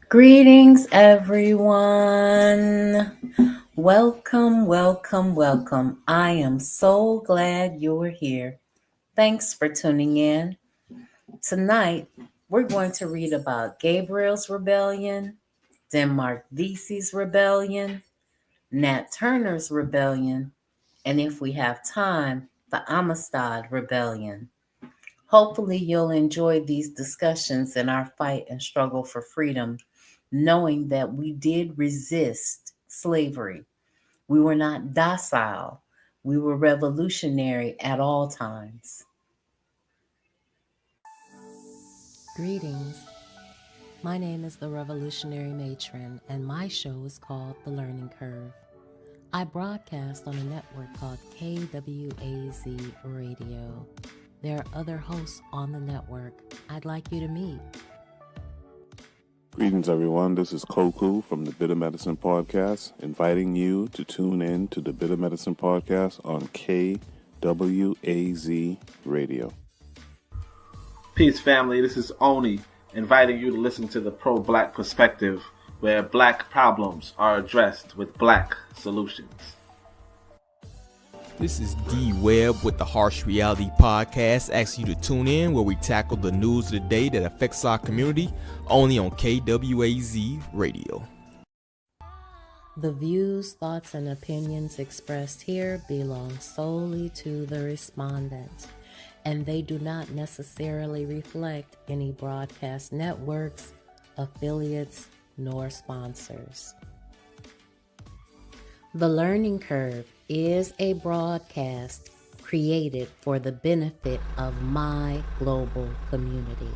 Greetings, everyone. Welcome, welcome, welcome. I am so glad you're here. Thanks for tuning in. Tonight, we're going to read about Gabriel's rebellion, Denmark Vesey's rebellion, Nat Turner's rebellion, and if we have time, the Amistad rebellion. Hopefully, you'll enjoy these discussions in our fight and struggle for freedom, knowing that we did resist slavery. We were not docile, we were revolutionary at all times. Greetings. My name is the Revolutionary Matron, and my show is called The Learning Curve. I broadcast on a network called KWAZ Radio. There are other hosts on the network I'd like you to meet. Greetings, everyone. This is Koku from the Bitter Medicine Podcast, inviting you to tune in to the Bitter Medicine Podcast on KWAZ Radio. Peace, family. This is Oni, inviting you to listen to the Pro-Black Perspective, where black problems are addressed with black solutions. This is D Webb with the Harsh Reality Podcast, asking you to tune in where we tackle the news of the day that affects our community, only on KWAZ Radio. The views, thoughts, and opinions expressed here belong solely to the respondent, and they do not necessarily reflect any broadcast networks, affiliates, nor sponsors. The Learning Curve is a broadcast created for the benefit of my global community.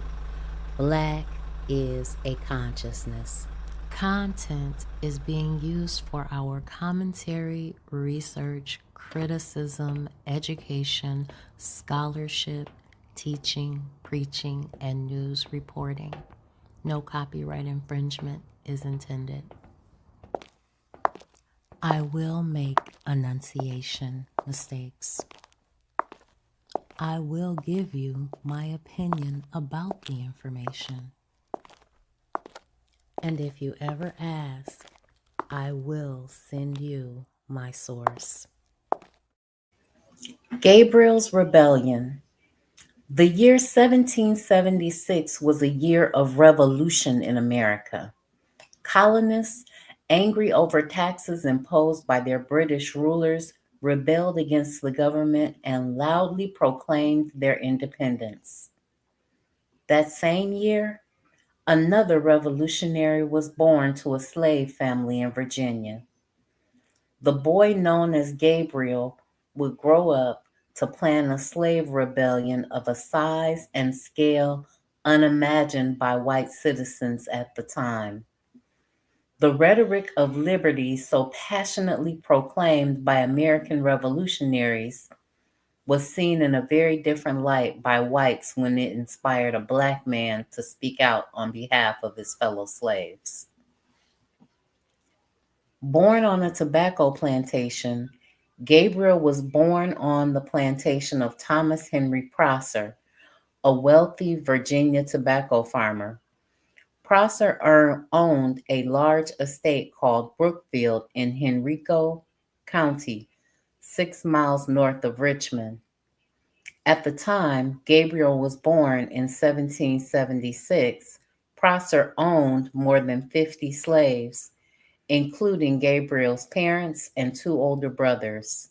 Black is a consciousness. Content is being used for our commentary, research, criticism, education, scholarship, teaching, preaching, and news reporting. No copyright infringement is intended. I will make enunciation mistakes. I will give you my opinion about the information. And if you ever ask, I will send you my source. Gabriel's Rebellion. The year 1776 was a year of revolution in America. Colonists, angry over taxes imposed by their British rulers, rebelled against the government and loudly proclaimed their independence. That same year, another revolutionary was born to a slave family in Virginia. The boy known as Gabriel would grow up to plan a slave rebellion of a size and scale unimagined by white citizens at the time. The rhetoric of liberty so passionately proclaimed by American revolutionaries was seen in a very different light by whites when it inspired a black man to speak out on behalf of his fellow slaves. Born on a tobacco plantation, Gabriel was born on the plantation of Thomas Henry Prosser, a wealthy Virginia tobacco farmer. Prosser owned a large estate called Brookfield in Henrico County, 6 miles north of Richmond. At the time Gabriel was born in 1776, Prosser owned more than 50 slaves, including Gabriel's parents and 2 older brothers.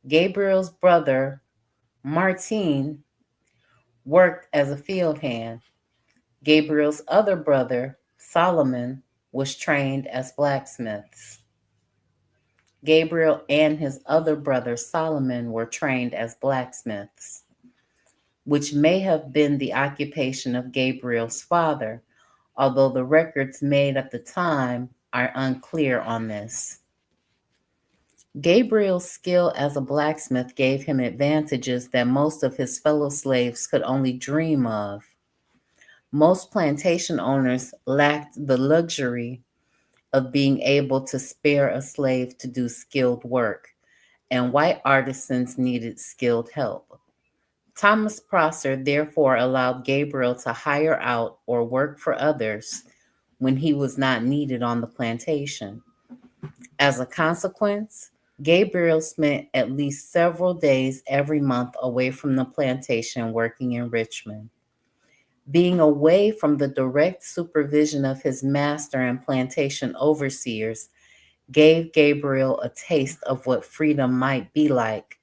Gabriel's brother, Martin, worked as a field hand. Gabriel's other brother, Solomon, was trained as blacksmiths. Gabriel and his other brother, Solomon, were trained as blacksmiths, which may have been the occupation of Gabriel's father, although the records made at the time are unclear on this. Gabriel's skill as a blacksmith gave him advantages that most of his fellow slaves could only dream of. Most plantation owners lacked the luxury of being able to spare a slave to do skilled work, and white artisans needed skilled help. Thomas Prosser therefore allowed Gabriel to hire out or work for others, when he was not needed on the plantation. As a consequence, Gabriel spent at least several days every month away from the plantation working in Richmond. Being away from the direct supervision of his master and plantation overseers gave Gabriel a taste of what freedom might be like.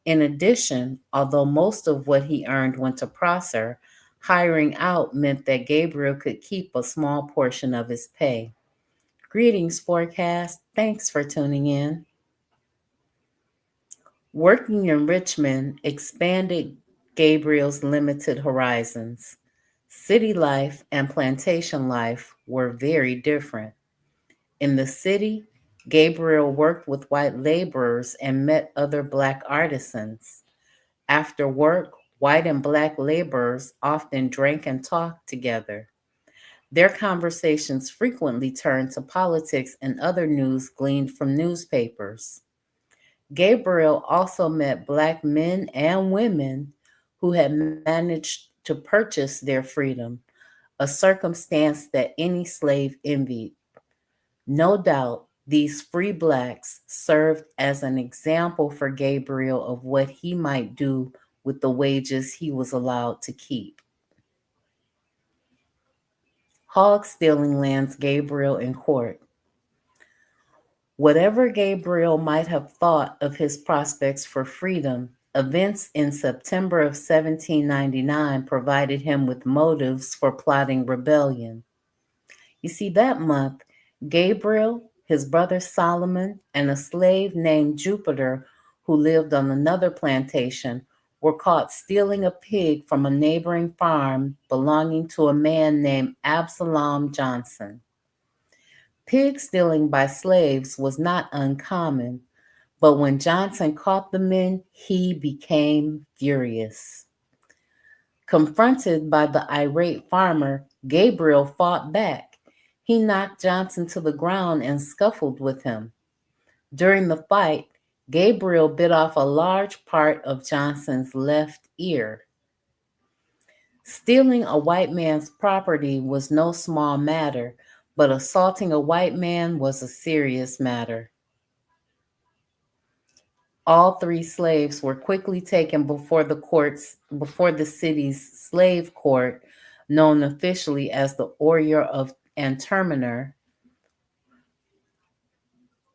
In addition, although most of what he earned went to Prosser, hiring out meant that Gabriel could keep a small portion of his pay. Greetings, Forecast. Thanks for tuning in. Working in Richmond expanded Gabriel's limited horizons. City life and plantation life were very different. In the city, Gabriel worked with white laborers and met other Black artisans. After work, white and Black laborers often drank and talked together. Their conversations frequently turned to politics and other news gleaned from newspapers. Gabriel also met Black men and women who had managed to purchase their freedom, a circumstance that any slave envied. No doubt, these free Blacks served as an example for Gabriel of what he might do with the wages he was allowed to keep. Hog stealing lands Gabriel in court. Whatever Gabriel might have thought of his prospects for freedom, events in September of 1799 provided him with motives for plotting rebellion. You see, that month, Gabriel, his brother Solomon, and a slave named Jupiter, who lived on another plantation, were caught stealing a pig from a neighboring farm belonging to a man named Absalom Johnson. Pig stealing by slaves was not uncommon, but when Johnson caught the men, he became furious. Confronted by the irate farmer, Gabriel fought back. He knocked Johnson to the ground and scuffled with him. During the fight, Gabriel bit off a large part of Johnson's left ear. Stealing a white man's property was no small matter, but assaulting a white man was a serious matter. All three slaves were quickly taken before the city's slave court, known officially as the Order and Terminer.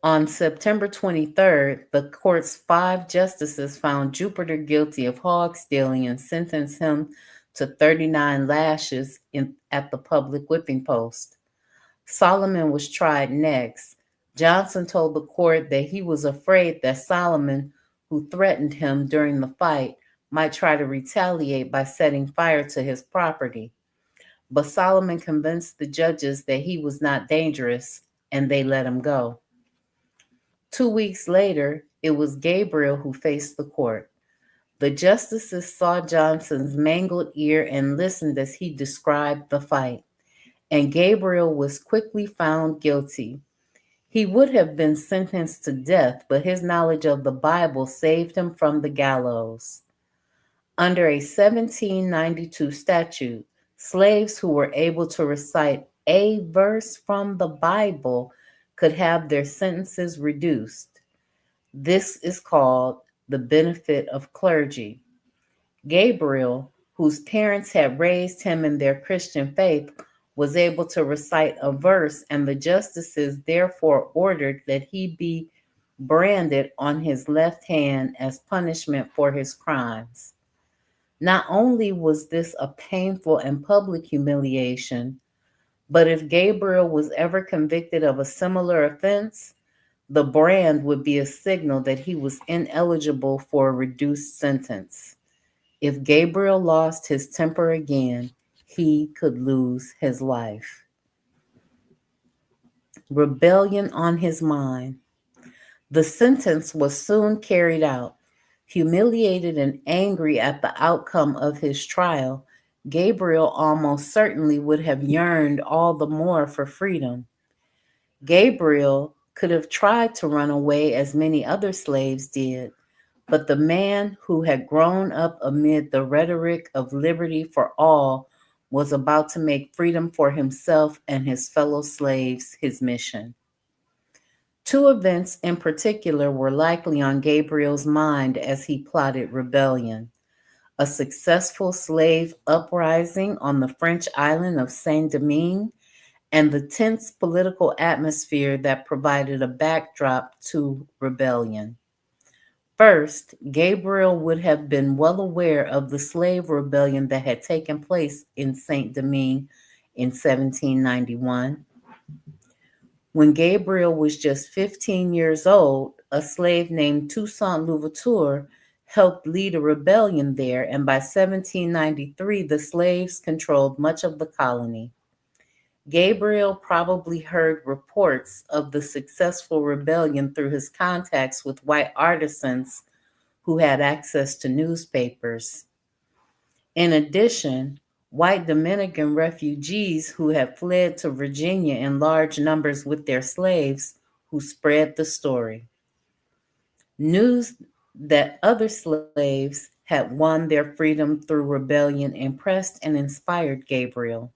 On September 23rd, the court's 5 justices found Jupiter guilty of hog stealing and sentenced him to 39 lashes at the public whipping post. Solomon was tried next. Johnson told the court that he was afraid that Solomon, who threatened him during the fight, might try to retaliate by setting fire to his property. But Solomon convinced the judges that he was not dangerous, and they let him go. 2 weeks later, it was Gabriel who faced the court. The justices saw Johnson's mangled ear and listened as he described the fight, and Gabriel was quickly found guilty. He would have been sentenced to death, but his knowledge of the Bible saved him from the gallows. Under a 1792 statute, slaves who were able to recite a verse from the Bible could have their sentences reduced. This is called the benefit of clergy. Gabriel, whose parents had raised him in their Christian faith, was able to recite a verse, and the justices therefore ordered that he be branded on his left hand as punishment for his crimes. Not only was this a painful and public humiliation, but if Gabriel was ever convicted of a similar offense, the brand would be a signal that he was ineligible for a reduced sentence. If Gabriel lost his temper again, he could lose his life. Rebellion on his mind. The sentence was soon carried out. Humiliated and angry at the outcome of his trial, Gabriel almost certainly would have yearned all the more for freedom. Gabriel could have tried to run away as many other slaves did, but the man who had grown up amid the rhetoric of liberty for all was about to make freedom for himself and his fellow slaves his mission. Two events in particular were likely on Gabriel's mind as he plotted rebellion: a successful slave uprising on the French island of Saint Domingue, and the tense political atmosphere that provided a backdrop to rebellion. First, Gabriel would have been well aware of the slave rebellion that had taken place in Saint Domingue in 1791. When Gabriel was just 15 years old, a slave named Toussaint Louverture helped lead a rebellion there, and by 1793, the slaves controlled much of the colony. Gabriel probably heard reports of the successful rebellion through his contacts with white artisans who had access to newspapers. In addition, white Dominican refugees who had fled to Virginia in large numbers with their slaves who spread the story. News that other slaves had won their freedom through rebellion impressed and inspired Gabriel.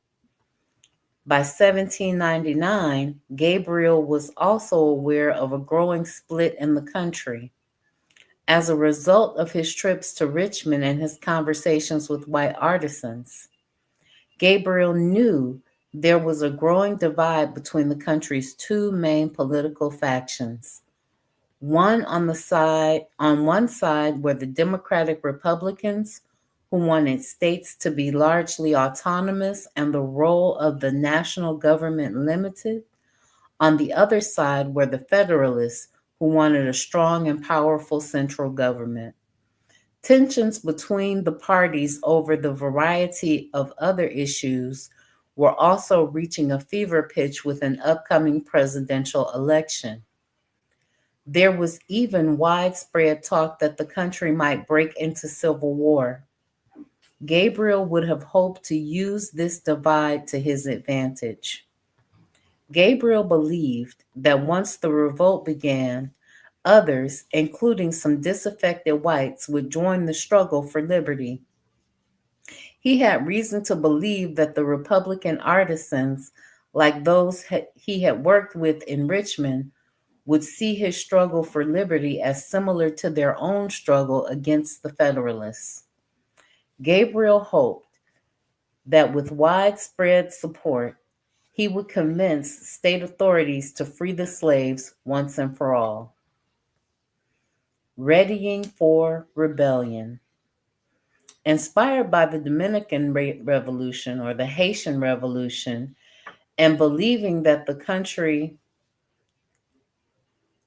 By 1799, Gabriel was also aware of a growing split in the country. As a result of his trips to Richmond and his conversations with white artisans, Gabriel knew there was a growing divide between the country's two main political factions. On one side were the Democratic Republicans, who wanted states to be largely autonomous and the role of the national government limited. On the other side were the Federalists, who wanted a strong and powerful central government. Tensions between the parties over the variety of other issues were also reaching a fever pitch with an upcoming presidential election. There was even widespread talk that the country might break into civil war. Gabriel would have hoped to use this divide to his advantage. Gabriel believed that once the revolt began, others, including some disaffected whites, would join the struggle for liberty. He had reason to believe that the Republican artisans, like those he had worked with in Richmond, would see his struggle for liberty as similar to their own struggle against the Federalists. Gabriel hoped that with widespread support, he would convince state authorities to free the slaves once and for all. Readying for rebellion. Inspired by the Dominican Revolution or the Haitian Revolution, and believing that the country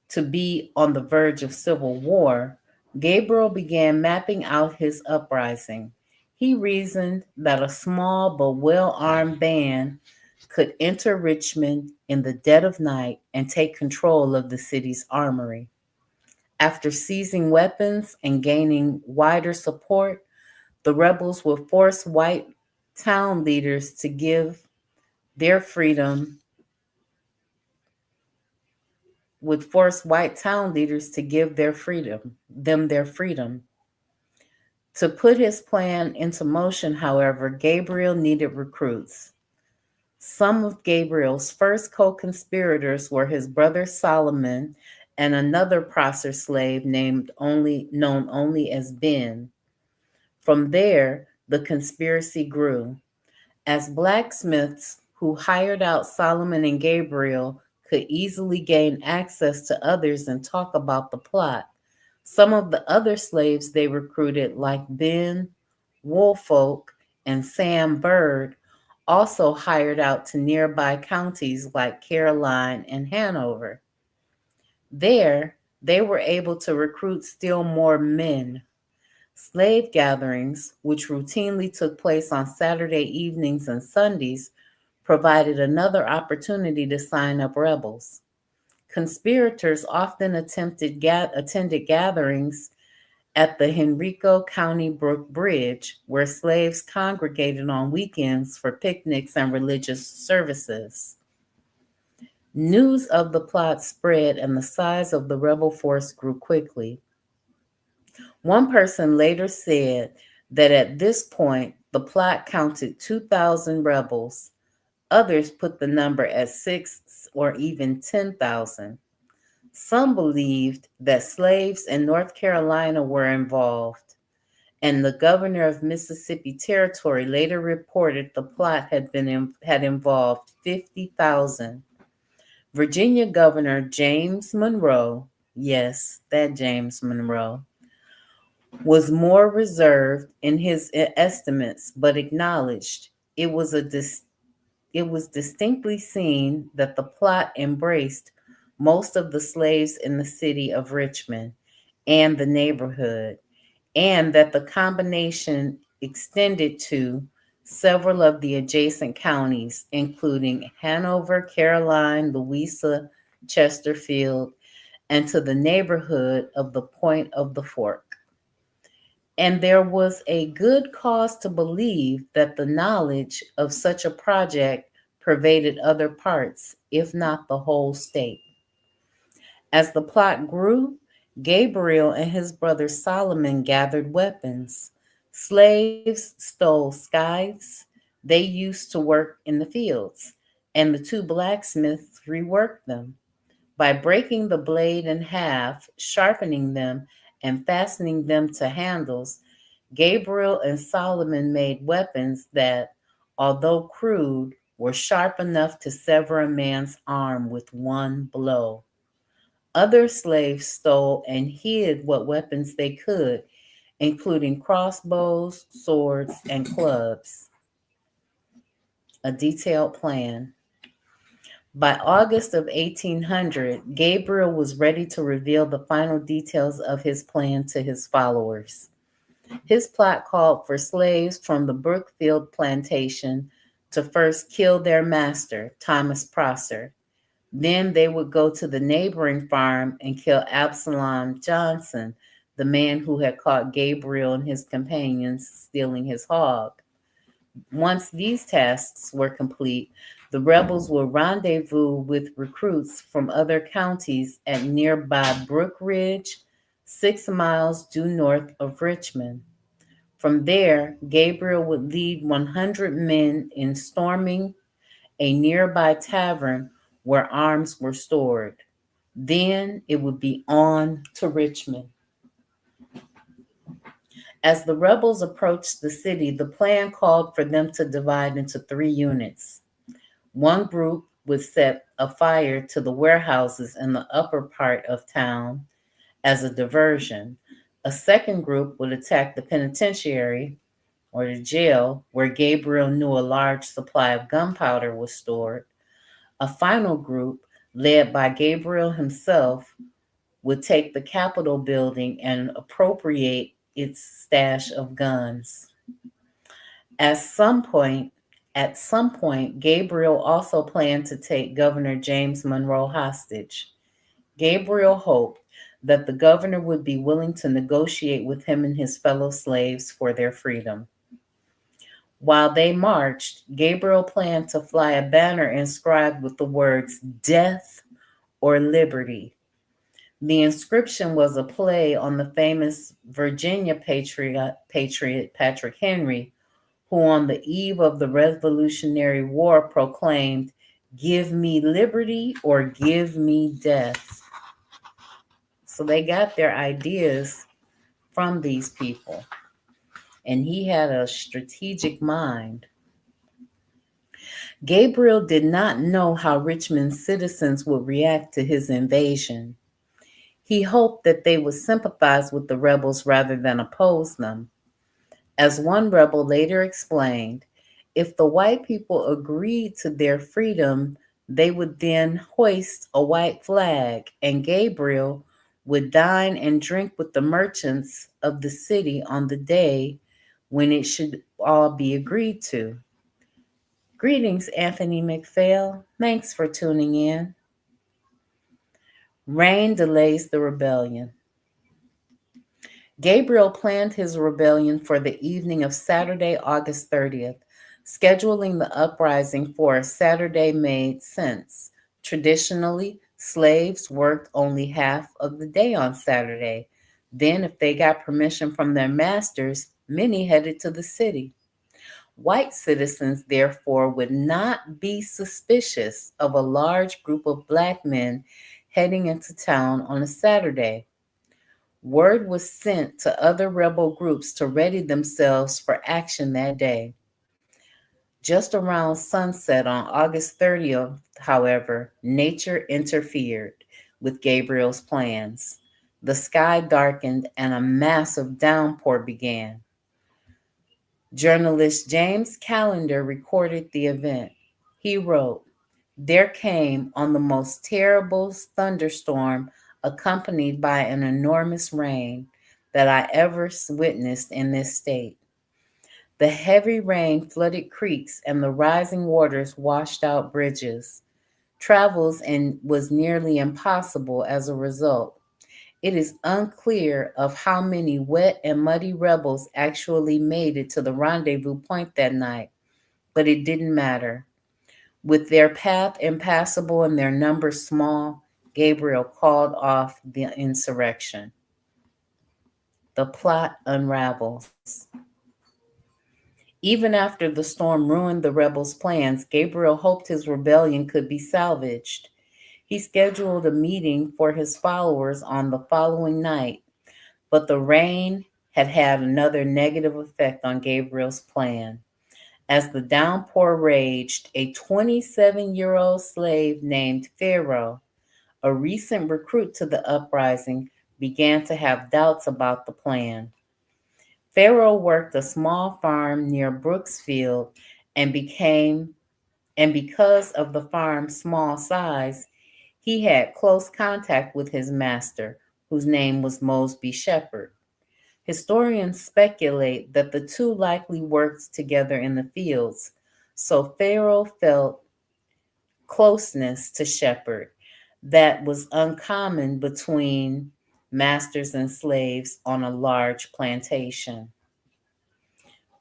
to be on the verge of civil war, Gabriel began mapping out his uprising. He reasoned that a small but well-armed band could enter Richmond in the dead of night and take control of the city's armory. After seizing weapons and gaining wider support, the rebels would force white town leaders to give their freedom them their freedom. To put his plan into motion, however, Gabriel needed recruits. Some of Gabriel's first co-conspirators were his brother Solomon and another Prosser slave known only as Ben. From there, the conspiracy grew. As blacksmiths who hired out Solomon and Gabriel could easily gain access to others and talk about the plot, some of the other slaves they recruited, like Ben, Woolfolk, and Sam Bird, also hired out to nearby counties like Caroline and Hanover. There, they were able to recruit still more men. Slave gatherings, which routinely took place on Saturday evenings and Sundays, provided another opportunity to sign up rebels. Conspirators often attended gatherings at the Henrico County Brook Bridge, where slaves congregated on weekends for picnics and religious services. News of the plot spread, and the size of the rebel force grew quickly. One person later said that at this point, The plot counted 2,000 rebels. Others put the number at 6 or even 10,000. Some believed that slaves in North Carolina were involved, and the governor of Mississippi Territory later reported the plot had involved 50,000. Virginia Governor James Monroe, yes, that James Monroe, was more reserved in his estimates, but acknowledged it was distinctly seen that the plot embraced most of the slaves in the city of Richmond and the neighborhood, and that the combination extended to several of the adjacent counties, including Hanover, Caroline, Louisa, Chesterfield, and to the neighborhood of the Point of the Fork. And there was a good cause to believe that the knowledge of such a project pervaded other parts, if not the whole state. As the plot grew, Gabriel and his brother Solomon gathered weapons. Slaves stole scythes they used to work in the fields, and the two blacksmiths reworked them. By breaking the blade in half, sharpening them, and fastening them to handles, Gabriel and Solomon made weapons that, although crude, were sharp enough to sever a man's arm with one blow. Other slaves stole and hid what weapons they could, including crossbows, swords, and clubs. A detailed plan. By August of 1800, Gabriel was ready to reveal the final details of his plan to his followers. His plot called for slaves from the Brookfield plantation to first kill their master, Thomas Prosser. Then they would go to the neighboring farm and kill Absalom Johnson, the man who had caught Gabriel and his companions stealing his hog. Once these tasks were complete, the rebels would rendezvous with recruits from other counties at nearby Brook Ridge, 6 miles due north of Richmond. From there, Gabriel would lead 100 men in storming a nearby tavern where arms were stored. Then it would be on to Richmond. As the rebels approached the city, the plan called for them to divide into 3 units. One group would set a fire to the warehouses in the upper part of town as a diversion. A second group would attack the penitentiary or the jail, where Gabriel knew a large supply of gunpowder was stored. A final group, led by Gabriel himself, would take the Capitol building and appropriate its stash of guns. At some point, Gabriel also planned to take Governor James Monroe hostage. Gabriel hoped that the governor would be willing to negotiate with him and his fellow slaves for their freedom. While they marched, Gabriel planned to fly a banner inscribed with the words "Death or Liberty." The inscription was a play on the famous Virginia patriot Patrick Henry, who on the eve of the Revolutionary War proclaimed, "Give me liberty or give me death." So they got their ideas from these people, and he had a strategic mind. Gabriel did not know how Richmond's citizens would react to his invasion. He hoped that they would sympathize with the rebels rather than oppose them. As one rebel later explained, if the white people agreed to their freedom, they would then hoist a white flag, and Gabriel would dine and drink with the merchants of the city on the day when it should all be agreed to. Greetings, Anthony McPhail. Thanks for tuning in. Rain delays the rebellion. Gabriel planned his rebellion for the evening of Saturday, August 30th. Scheduling the uprising for a Saturday made sense. Traditionally, slaves worked only half of the day on Saturday. Then, if they got permission from their masters, many headed to the city. White citizens, therefore, would not be suspicious of a large group of black men heading into town on a Saturday. Word was sent to other rebel groups to ready themselves for action that day. Just around sunset on August 30th, however, nature interfered with Gabriel's plans. The sky darkened and a massive downpour began. Journalist James Callender recorded the event. He wrote, "There came on the most terrible thunderstorm accompanied by an enormous rain that I ever witnessed in this state. The heavy rain flooded creeks and the rising waters washed out bridges. Travels and was nearly impossible as a result. It is unclear of how many wet and muddy rebels actually made it to the rendezvous point that night, but it didn't matter. With their path impassable and their numbers small, Gabriel called off the insurrection." The plot unravels. Even after the storm ruined the rebels' plans, Gabriel hoped his rebellion could be salvaged. He scheduled a meeting for his followers on the following night, but the rain had another negative effect on Gabriel's plan. As the downpour raged, a 27-year-old slave named Pharaoh, a recent recruit to the uprising, began to have doubts about the plan. Pharaoh worked a small farm near Brooksfield and because of the farm's small size, he had close contact with his master, whose name was Mosby Shepherd. Historians speculate that the two likely worked together in the fields, so Pharaoh felt closeness to Shepherd that was uncommon between masters and slaves on a large plantation.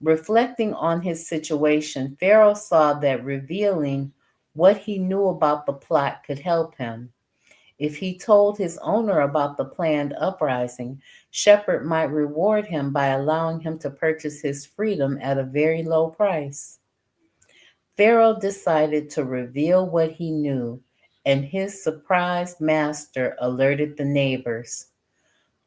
Reflecting on his situation, Pharaoh saw that revealing what he knew about the plot could help him. If he told his owner about the planned uprising, Shepherd might reward him by allowing him to purchase his freedom at a very low price. Pharaoh decided to reveal what he knew, and his surprised master alerted the neighbors.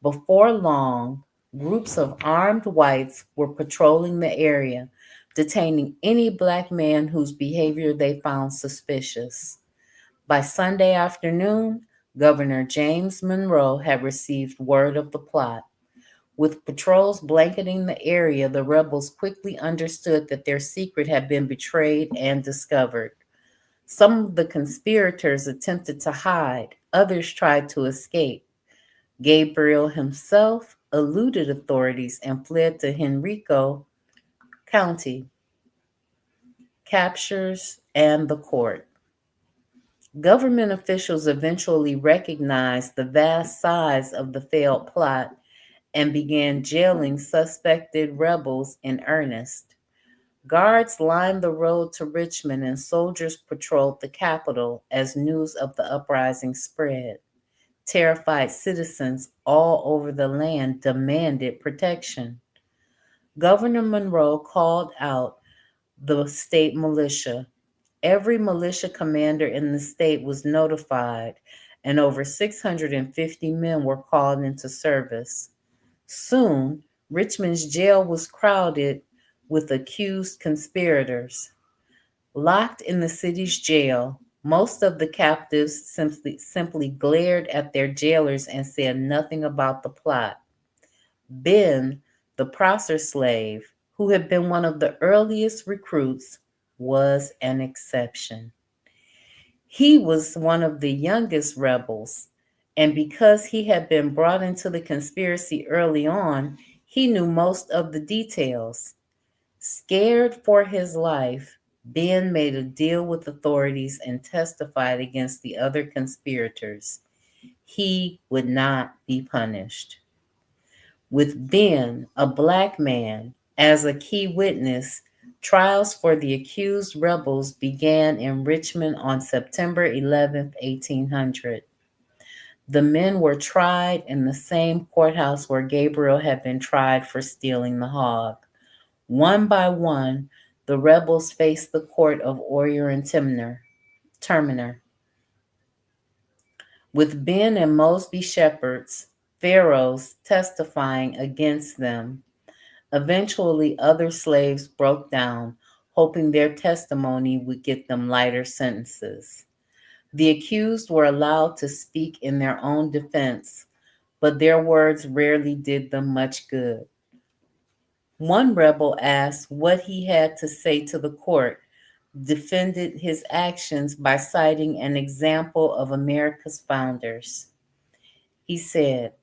Before long, groups of armed whites were patrolling the area, detaining any black man whose behavior they found suspicious. By Sunday afternoon, Governor James Monroe had received word of the plot. With patrols blanketing the area, the rebels quickly understood that their secret had been betrayed and discovered. Some of the conspirators attempted to hide, others tried to escape. Gabriel himself eluded authorities and fled to Henrico County. Captures and the court. Government officials eventually recognized the vast size of the failed plot and began jailing suspected rebels in earnest. Guards lined the road to Richmond and soldiers patrolled the capital as news of the uprising spread. Terrified citizens all over the land demanded protection. Governor Monroe called out the state militia. Every militia commander in the state was notified, and over 650 men were called into service. Soon, Richmond's jail was crowded with accused conspirators. Locked in the city's jail, most of the captives simply glared at their jailers and said nothing about the plot. Ben, the Prosser slave, who had been one of the earliest recruits, was an exception. He was one of the youngest rebels, and because he had been brought into the conspiracy early on, he knew most of the details. Scared for his life, Ben made a deal with authorities and testified against the other conspirators. He would not be punished. With Ben, a black man, as a key witness, trials for the accused rebels began in Richmond on September 11, 1800. The men were tried in the same courthouse where Gabriel had been tried for stealing the hog. One by one, the rebels faced the court of Oyer and Terminer, with Ben and Mosby shepherds, pharaohs, testifying against them. Eventually, other slaves broke down, hoping their testimony would get them lighter sentences. The accused were allowed to speak in their own defense, but their words rarely did them much good. One rebel asked what he had to say to the court, defended his actions by citing an example of America's founders. He said,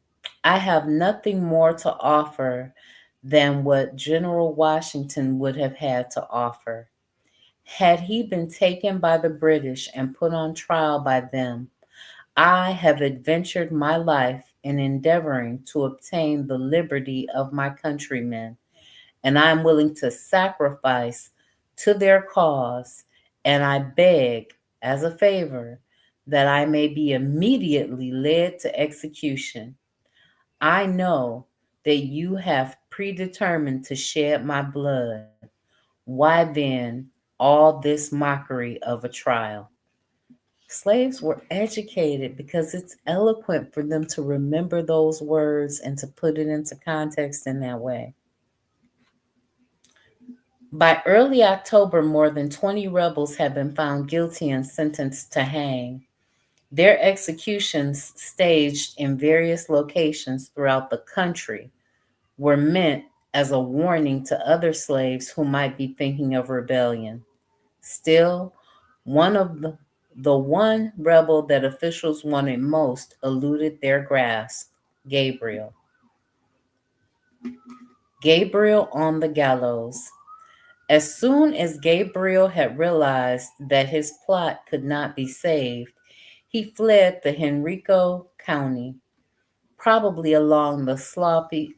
I have nothing more to offer than what General Washington would have had to offer. Had he been taken by the British and put on trial by them, I have adventured my life in endeavoring to obtain the liberty of my countrymen, and I am willing to sacrifice to their cause, and I beg, as a favor, that I may be immediately led to execution. I know that you have predetermined to shed my blood. Why then all this mockery of a trial? Slaves were educated because it's eloquent for them to remember those words and to put it into context in that way. By early October, more than 20 rebels had been found guilty and sentenced to hang. Their executions, staged in various locations throughout the country, were meant as a warning to other slaves who might be thinking of rebellion. Still, the one rebel that officials wanted most eluded their grasp, Gabriel. Gabriel on the gallows. As soon as Gabriel had realized that his plot could not be saved, he fled to Henrico County, probably along the swampy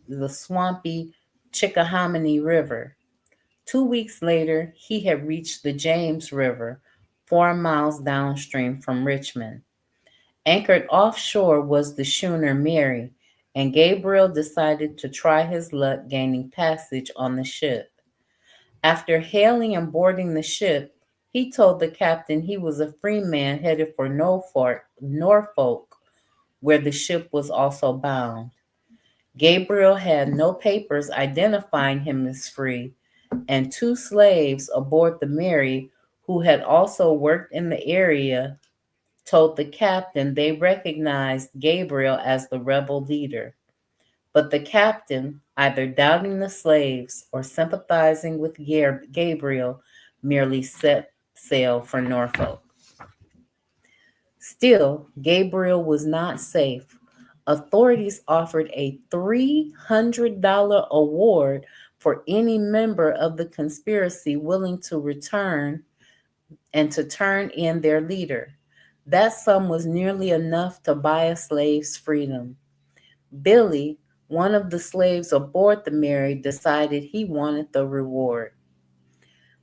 Chickahominy River. 2 weeks later, he had reached the James River, 4 miles downstream from Richmond. Anchored offshore was the schooner Mary, and Gabriel decided to try his luck gaining passage on the ship. After hailing and boarding the ship, he told the captain he was a free man headed for Norfolk, where the ship was also bound. Gabriel had no papers identifying him as free, and 2 slaves aboard the Mary, who had also worked in the area, told the captain they recognized Gabriel as the rebel leader. But the captain, either doubting the slaves or sympathizing with Gabriel, merely set sail for Norfolk. Still, Gabriel was not safe. Authorities offered a $300 award for any member of the conspiracy willing to return and to turn in their leader. That sum was nearly enough to buy a slave's freedom. Billy, one of the slaves aboard the Mary, decided he wanted the reward.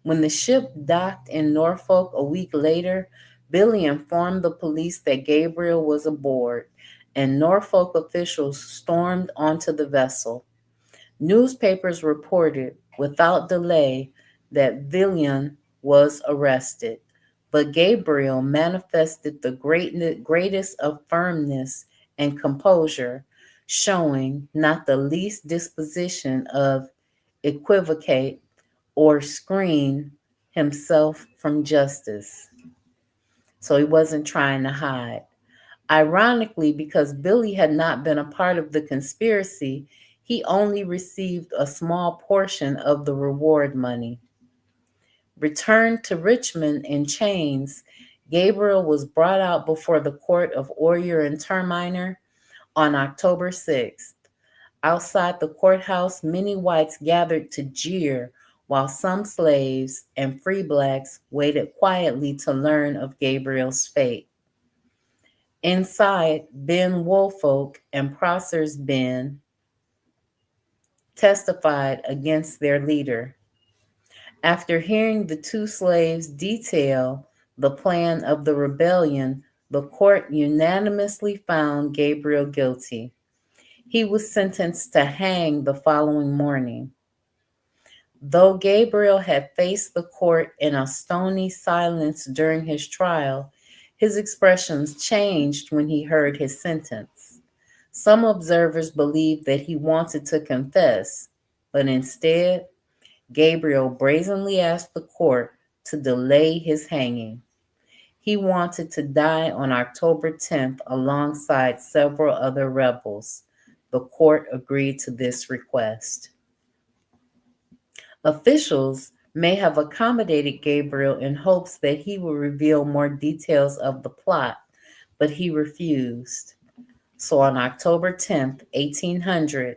When the ship docked in Norfolk a week later, Billy informed the police that Gabriel was aboard, and Norfolk officials stormed onto the vessel. Newspapers reported without delay that Villian was arrested, but Gabriel manifested the greatest of firmness and composure, showing not the least disposition of equivocate or screen himself from justice. So he wasn't trying to hide. Ironically, because Billy had not been a part of the conspiracy, he only received a small portion of the reward money. Returned to Richmond in chains, Gabriel was brought out before the court of Oyer and Terminer on October 6th. Outside the courthouse, many whites gathered to jeer, while some slaves and free blacks waited quietly to learn of Gabriel's fate. Inside, Ben Woolfolk and Prosser's Ben testified against their leader. After hearing the 2 slaves detail the plan of the rebellion, the court unanimously found Gabriel guilty. He was sentenced to hang the following morning. Though Gabriel had faced the court in a stony silence during his trial, his expressions changed when he heard his sentence. Some observers believed that he wanted to confess, but instead, Gabriel brazenly asked the court to delay his hanging. He wanted to die on October 10th alongside several other rebels. The court agreed to this request. Officials may have accommodated Gabriel in hopes that he would reveal more details of the plot, but he refused. So on October 10th, 1800,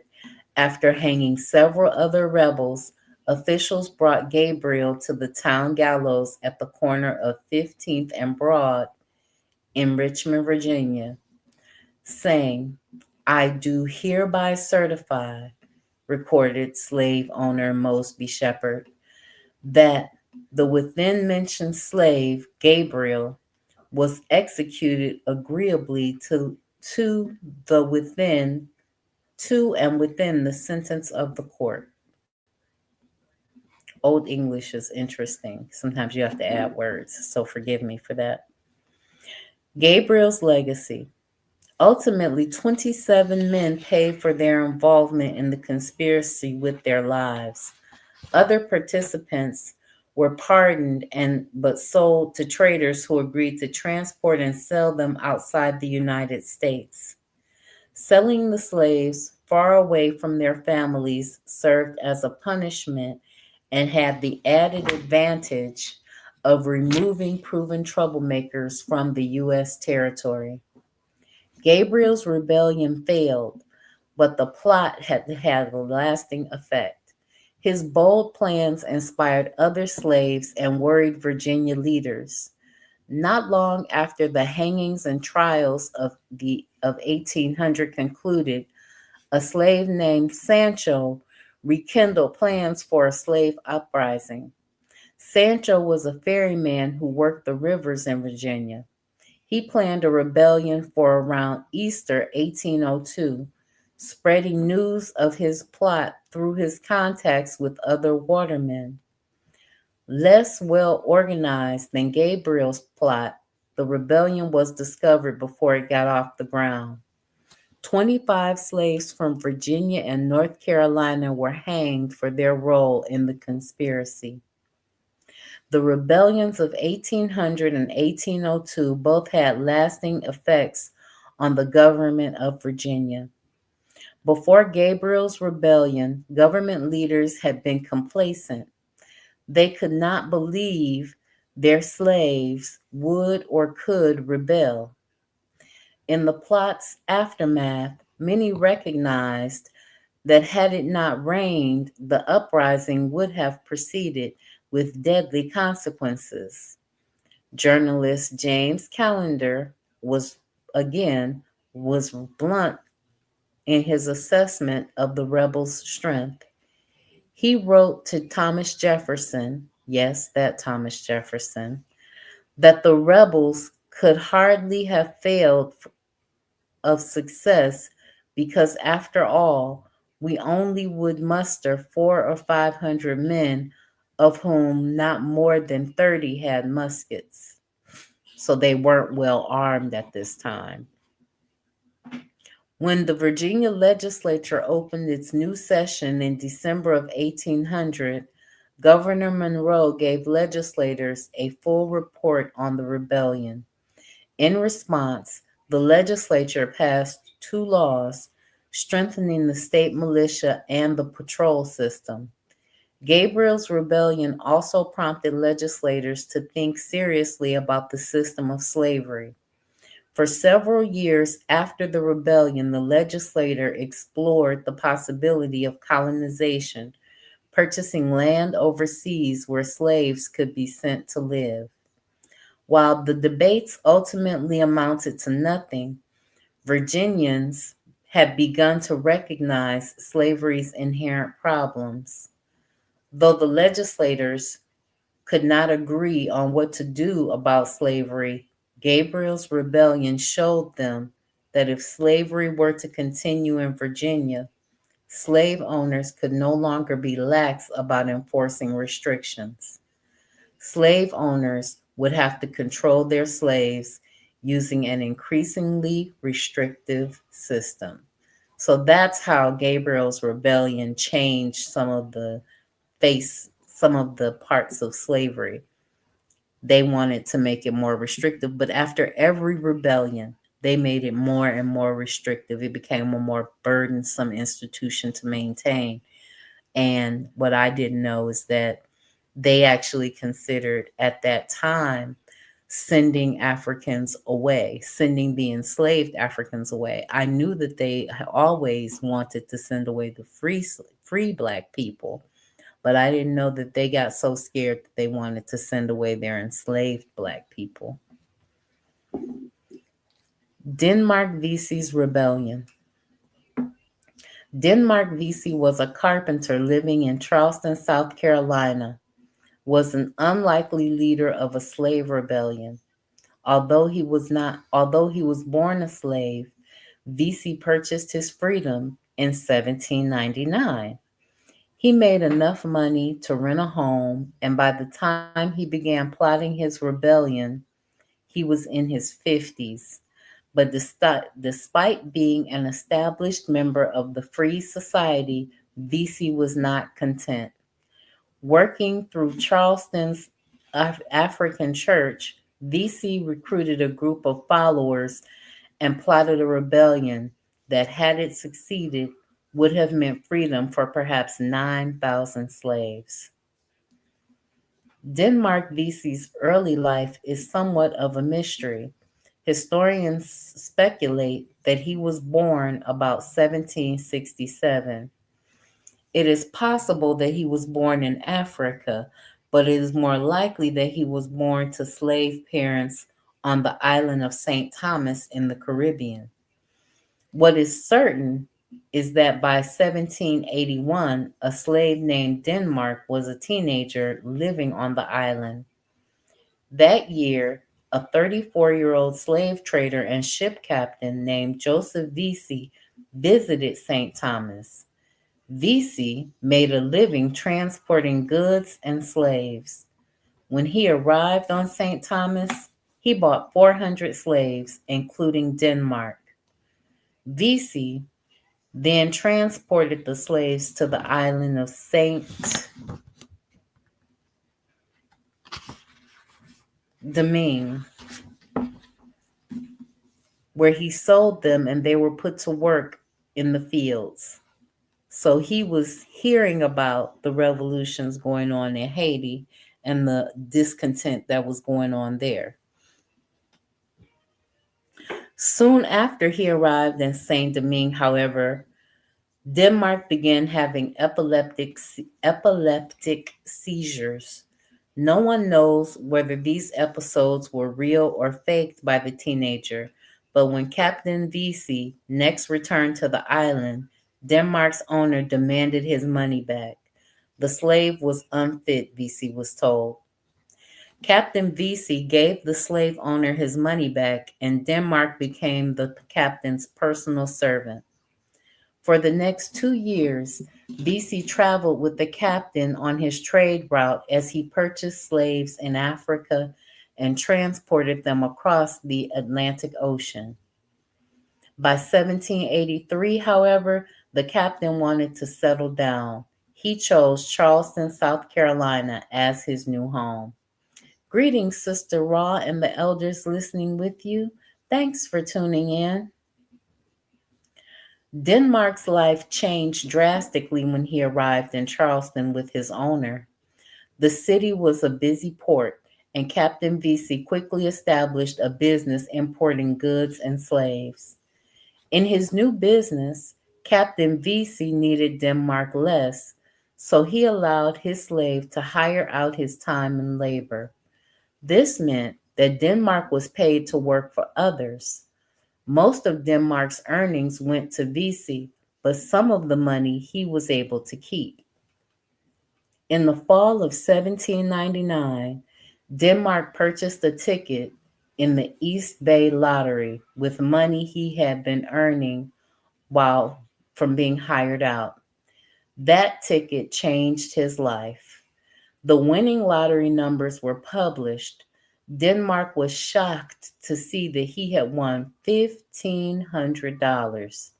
after hanging several other rebels, officials brought Gabriel to the town gallows at the corner of 15th and Broad in Richmond, Virginia, saying, "I do hereby certify," recorded slave owner Mosby Shepherd, "that the within mentioned slave, Gabriel, was executed agreeably to and within the sentence of the court." Old English is interesting. Sometimes you have to add words, so forgive me for that. Gabriel's legacy. Ultimately, 27 men paid for their involvement in the conspiracy with their lives. Other participants were pardoned but sold to traders who agreed to transport and sell them outside the United States. Selling the slaves far away from their families served as a punishment and had the added advantage of removing proven troublemakers from the U.S. territory. Gabriel's rebellion failed, but the plot had a lasting effect. His bold plans inspired other slaves and worried Virginia leaders. Not long after the hangings and trials of 1800 concluded, a slave named Sancho rekindled plans for a slave uprising. Sancho was a ferryman who worked the rivers in Virginia. He planned a rebellion for around Easter 1802, spreading news of his plot through his contacts with other watermen. Less well organized than Gabriel's plot, the rebellion was discovered before it got off the ground. 25 slaves from Virginia and North Carolina were hanged for their role in the conspiracy. The rebellions of 1800 and 1802 both had lasting effects on the government of Virginia. Before Gabriel's rebellion, government leaders had been complacent. They could not believe their slaves would or could rebel. In the plot's aftermath, many recognized that had it not rained, the uprising would have proceeded with deadly consequences. Journalist James Callender was blunt in his assessment of the rebels' strength. He wrote to Thomas Jefferson, yes, that Thomas Jefferson, that the rebels could hardly have failed of success because, after all, we only would muster 400 or 500 men, of whom not more than 30 had muskets. So they weren't well armed at this time. When the Virginia legislature opened its new session in December of 1800, Governor Monroe gave legislators a full report on the rebellion. In response, the legislature passed 2 laws strengthening the state militia and the patrol system. Gabriel's rebellion also prompted legislators to think seriously about the system of slavery. For several years after the rebellion, the legislature explored the possibility of colonization, purchasing land overseas where slaves could be sent to live. While the debates ultimately amounted to nothing, Virginians had begun to recognize slavery's inherent problems. Though the legislators could not agree on what to do about slavery, Gabriel's rebellion showed them that if slavery were to continue in Virginia, Slave owners could no longer be lax about enforcing restrictions. Slave owners would have to control their slaves using an increasingly restrictive system. So that's how Gabriel's rebellion changed some of the parts of slavery. They wanted to make it more restrictive, but after every rebellion, they made it more and more restrictive. It became a more burdensome institution to maintain. And what I didn't know is that they actually considered at that time sending Africans away, sending the enslaved Africans away. I knew that they always wanted to send away the free Black people, but I didn't know that they got so scared that they wanted to send away their enslaved Black people. Denmark Vesey's rebellion. Denmark Vesey was a carpenter living in Charleston, South Carolina, was an unlikely leader of a slave rebellion. Although he was born a slave, Vesey purchased his freedom in 1799. He made enough money to rent a home, and by the time he began plotting his rebellion, he was in his 50s. But despite being an established member of the Free Society, Vesey was not content. Working through Charleston's African church, Vesey recruited a group of followers and plotted a rebellion that, had it succeeded, would have meant freedom for perhaps 9,000 slaves. Denmark Vesey's early life is somewhat of a mystery. Historians speculate that he was born about 1767. It is possible that he was born in Africa, but it is more likely that he was born to slave parents on the island of St. Thomas in the Caribbean. What is certain is that by 1781, a slave named Denmark was a teenager living on the island. That year, a 34-year-old slave trader and ship captain named Joseph Vesey visited St. Thomas. Vesey made a living transporting goods and slaves. When he arrived on St. Thomas, he bought 400 slaves, including Denmark. Vesey then transported the slaves to the island of St. Domingue, where he sold them and they were put to work in the fields. So he was hearing about the revolutions going on in Haiti and the discontent that was going on there. Soon after he arrived in Saint Domingue, however, Denmark began having epileptic seizures. No one knows whether these episodes were real or faked by the teenager, but when Captain Vesey next returned to the island, Denmark's owner demanded his money back. The slave was unfit, Vesey was told. Captain Vesey gave the slave owner his money back, and Denmark became the captain's personal servant. For the next 2 years, Vesey traveled with the captain on his trade route as he purchased slaves in Africa and transported them across the Atlantic Ocean. By 1783, however, the captain wanted to settle down. He chose Charleston, South Carolina as his new home. Greetings, Sister Raw and the elders listening with you. Thanks for tuning in. Denmark's life changed drastically when he arrived in Charleston with his owner. The city was a busy port, and Captain Vesey quickly established a business importing goods and slaves. In his new business, Captain Vesey needed Denmark less, so he allowed his slave to hire out his time and labor. This meant that Denmark was paid to work for others. Most of Denmark's earnings went to Vesey, but some of the money he was able to keep. In the fall of 1799, Denmark purchased a ticket in the East Bay Lottery with money he had been earning while from being hired out. That ticket changed his life. The winning lottery numbers were published. Denmark was shocked to see that he had won $1,500.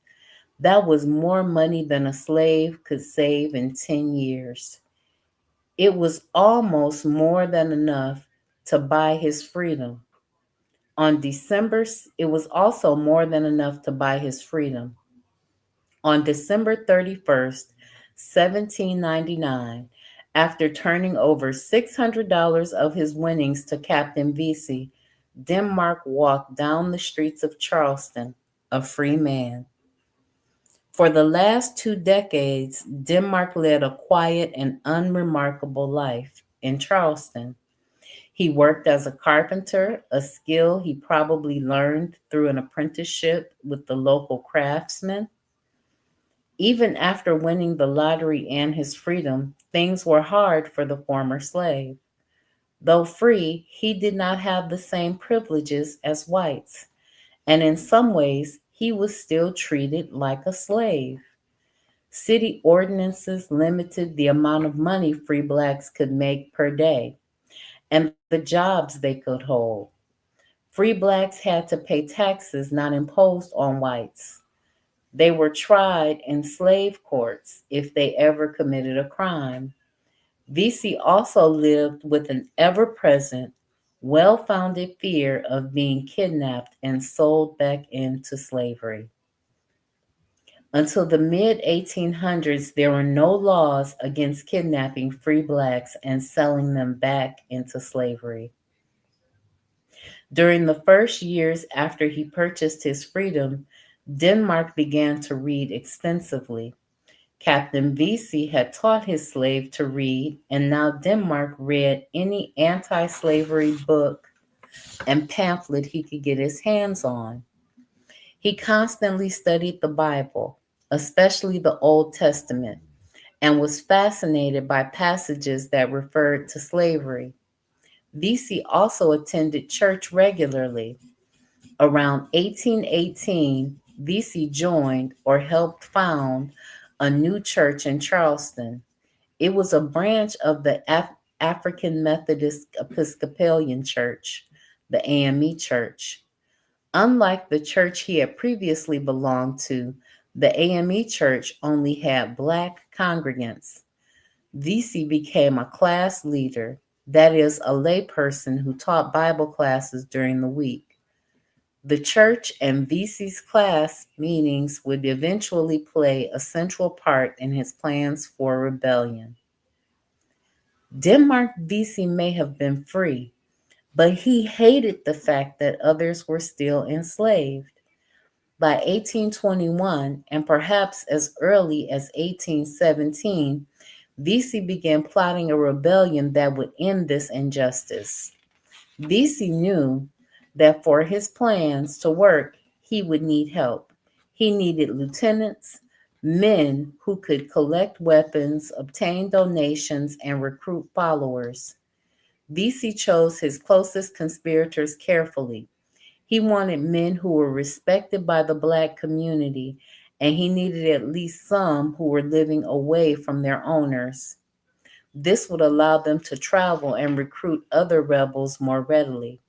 That was more money than a slave could save in 10 years. It was almost more than enough to buy his freedom. It was also more than enough to buy his freedom. On December 31st, 1799, after turning over $600 of his winnings to Captain Vesey, Denmark walked down the streets of Charleston, a free man. For the last 2 decades, Denmark led a quiet and unremarkable life in Charleston. He worked as a carpenter, a skill he probably learned through an apprenticeship with the local craftsmen. Even after winning the lottery and his freedom, things were hard for the former slave. Though free, he did not have the same privileges as whites, and in some ways, he was still treated like a slave. City ordinances limited the amount of money free blacks could make per day and the jobs they could hold. Free blacks had to pay taxes not imposed on whites. They were tried in slave courts if they ever committed a crime. Vesey also lived with an ever present, well founded fear of being kidnapped and sold back into slavery. Until the mid 1800s, there were no laws against kidnapping free blacks and selling them back into slavery. During the first years after he purchased his freedom, Denmark began to read extensively. Captain Vesey had taught his slave to read, and now Denmark read any anti slavery book and pamphlet he could get his hands on. He constantly studied the Bible, especially the Old Testament, and was fascinated by passages that referred to slavery. Vesey also attended church regularly. Around 1818, Vesey joined or helped found a new church in Charleston. It was a branch of the African Methodist Episcopalian Church, the AME Church. Unlike the church he had previously belonged to, the AME Church only had black congregants. Vesey became a class leader, that is, a layperson who taught Bible classes during the week. The church and Vesey's class meetings would eventually play a central part in his plans for rebellion. Denmark Vesey may have been free, but he hated the fact that others were still enslaved. By 1821, and perhaps as early as 1817, Vesey began plotting a rebellion that would end this injustice. Vesey knew that for his plans to work, he would need help. He needed lieutenants, men who could collect weapons, obtain donations, and recruit followers. Vesey chose his closest conspirators carefully. He wanted men who were respected by the black community, and he needed at least some who were living away from their owners. This would allow them to travel and recruit other rebels more readily.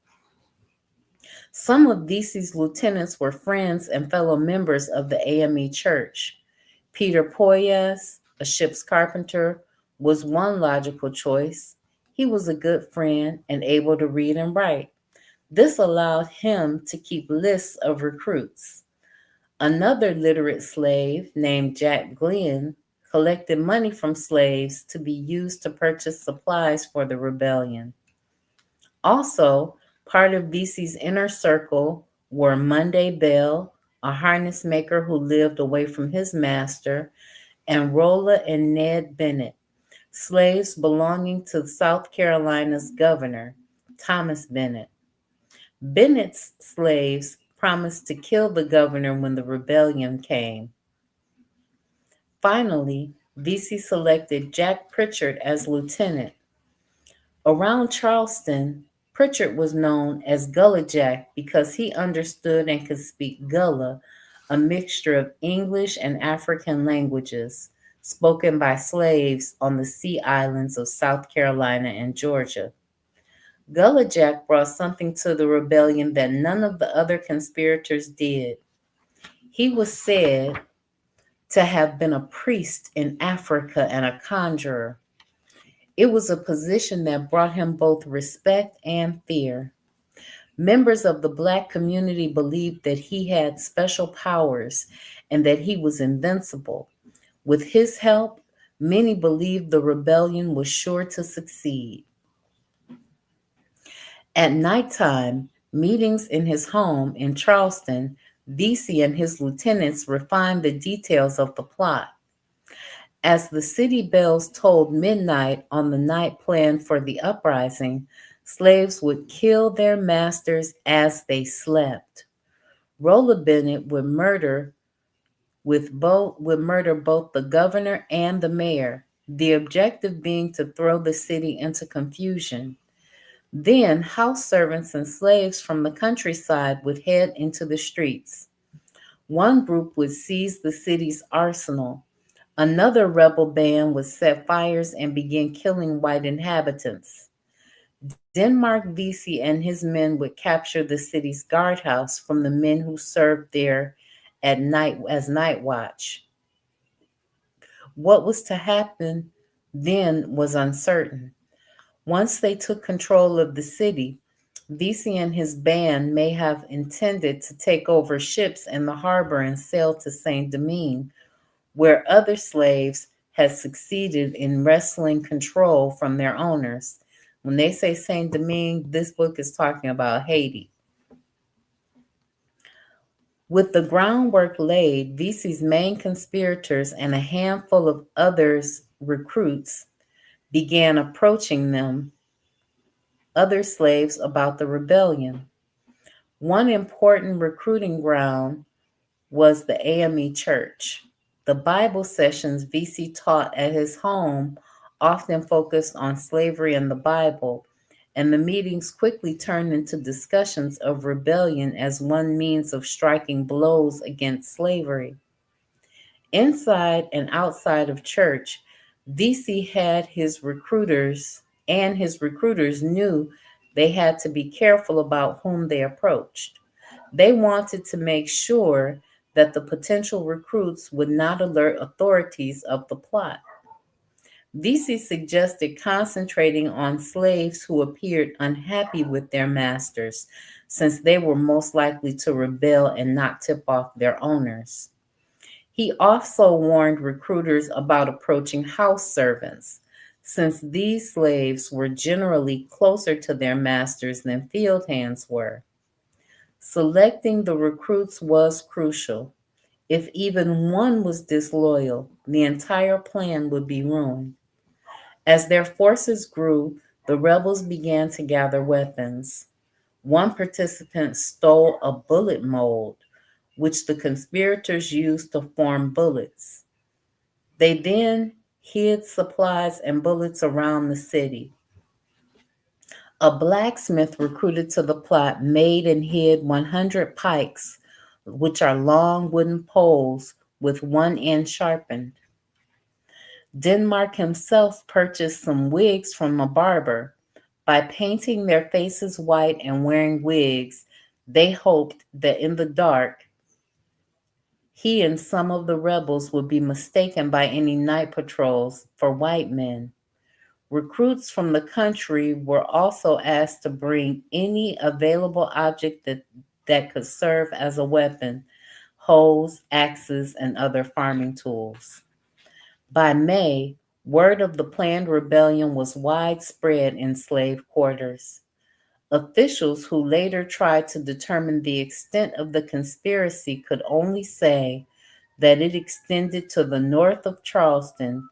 Some of Vesey's lieutenants were friends and fellow members of the AME Church. Peter Poyas, a ship's carpenter, was one logical choice. He was a good friend and able to read and write. This allowed him to keep lists of recruits. Another literate slave named Jack Glenn collected money from slaves to be used to purchase supplies for the rebellion. Also, part of Vesey's inner circle were Monday Bell, a harness maker who lived away from his master, and Rolla and Ned Bennett, slaves belonging to South Carolina's governor, Thomas Bennett. Bennett's slaves promised to kill the governor when the rebellion came. Finally, Vesey selected Jack Pritchard as lieutenant. Around Charleston, Pritchard was known as Gullah Jack because he understood and could speak Gullah, a mixture of English and African languages, spoken by slaves on the sea islands of South Carolina and Georgia. Gullah Jack brought something to the rebellion that none of the other conspirators did. He was said to have been a priest in Africa and a conjurer. It was a position that brought him both respect and fear. Members of the Black community believed that he had special powers and that he was invincible. With his help, many believed the rebellion was sure to succeed. At nighttime, meetings in his home in Charleston, Vesey and his lieutenants refined the details of the plot. As the city bells tolled midnight on the night planned for the uprising, slaves would kill their masters as they slept. Rolla Bennett would murder both the governor and the mayor, the objective being to throw the city into confusion. Then house servants and slaves from the countryside would head into the streets. One group would seize the city's arsenal. Another rebel band would set fires and begin killing white inhabitants. Denmark Vesey and his men would capture the city's guardhouse from the men who served there at night as night watch. What was to happen then was uncertain. Once they took control of the city, Vesey and his band may have intended to take over ships in the harbor and sail to Saint Domingue, where other slaves had succeeded in wresting control from their owners. When they say Saint Domingue, this book is talking about Haiti. With the groundwork laid, Vesey's main conspirators and a handful of others recruits began approaching other slaves about the rebellion. One important recruiting ground was the AME Church. The Bible sessions Vesey taught at his home often focused on slavery and the Bible, and the meetings quickly turned into discussions of rebellion as one means of striking blows against slavery. Inside and outside of church, Vesey had his recruiters knew they had to be careful about whom they approached. They wanted to make sure that the potential recruits would not alert authorities of the plot. Vesey suggested concentrating on slaves who appeared unhappy with their masters, since they were most likely to rebel and not tip off their owners. He also warned recruiters about approaching house servants, since these slaves were generally closer to their masters than field hands were. Selecting the recruits was crucial. If even one was disloyal, the entire plan would be ruined. As their forces grew, the rebels began to gather weapons. One participant stole a bullet mold, which the conspirators used to form bullets. They then hid supplies and bullets around the city. A blacksmith recruited to the plot made and hid 100 pikes, which are long wooden poles with one end sharpened. Denmark himself purchased some wigs from a barber. By painting their faces white and wearing wigs, they hoped that in the dark, he and some of the rebels would be mistaken by any night patrols for white men. Recruits from the country were also asked to bring any available object that could serve as a weapon: hoes, axes, and other farming tools. By May, word of the planned rebellion was widespread in slave quarters. Officials who later tried to determine the extent of the conspiracy could only say that it extended to the north of Charleston,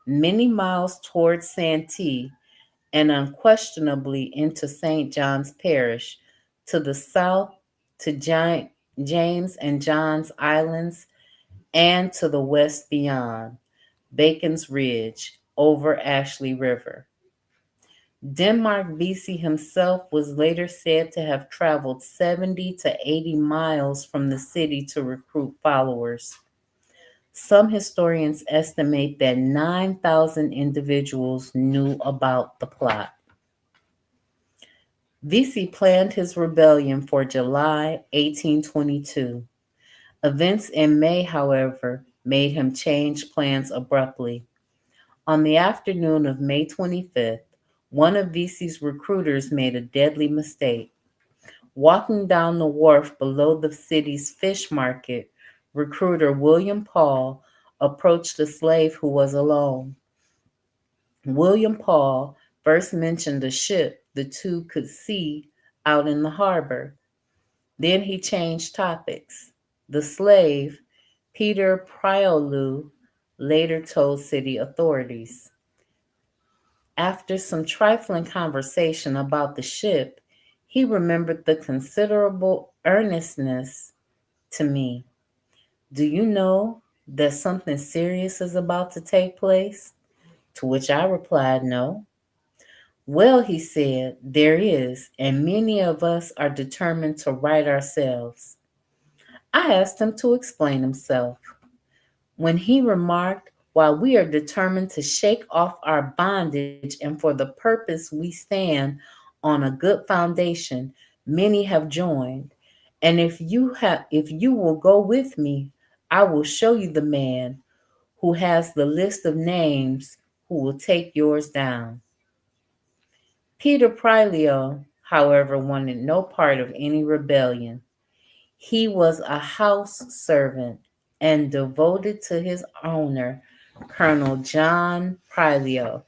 many miles toward Santee, and unquestionably into St. John's Parish, to the south to James and John's Islands, and to the west beyond Bacon's Ridge over Ashley River. Denmark Vesey himself was later said to have traveled 70 to 80 miles from the city to recruit followers. Some historians estimate that 9,000 individuals knew about the plot. Vesey planned his rebellion for July 1822. Events in May, however, made him change plans abruptly. On the afternoon of May 25th, one of Vesey's recruiters made a deadly mistake. Walking down the wharf below the city's fish market, recruiter William Paul approached a slave who was alone. William Paul first mentioned a ship the two could see out in the harbor. Then he changed topics. The slave, Peter Priolu, later told city authorities. After some trifling conversation about the ship, he remembered the considerable earnestness to me. Do you know that something serious is about to take place? To which I replied, no. Well, he said, there is, and many of us are determined to right ourselves. I asked him to explain himself. When he remarked, while we are determined to shake off our bondage and for the purpose we stand on a good foundation, many have joined. And if you will go with me, I will show you the man who has the list of names who will take yours down. Peter Prilio, however, wanted no part of any rebellion. He was a house servant and devoted to his owner, Colonel John Prilio.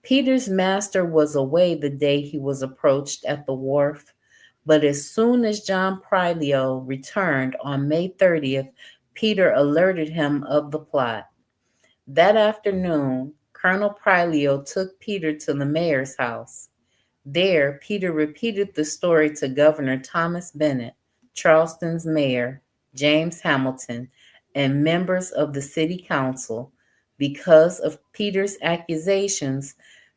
Peter's master was away the day he was approached at the wharf, but as soon as John Prilio returned on May 30th, Peter alerted him of the plot. That afternoon, Colonel Prilio took Peter to the mayor's house. There, Peter repeated the story to Governor Thomas Bennett, Charleston's mayor, James Hamilton, and members of the city council. Because of Peter's accusations,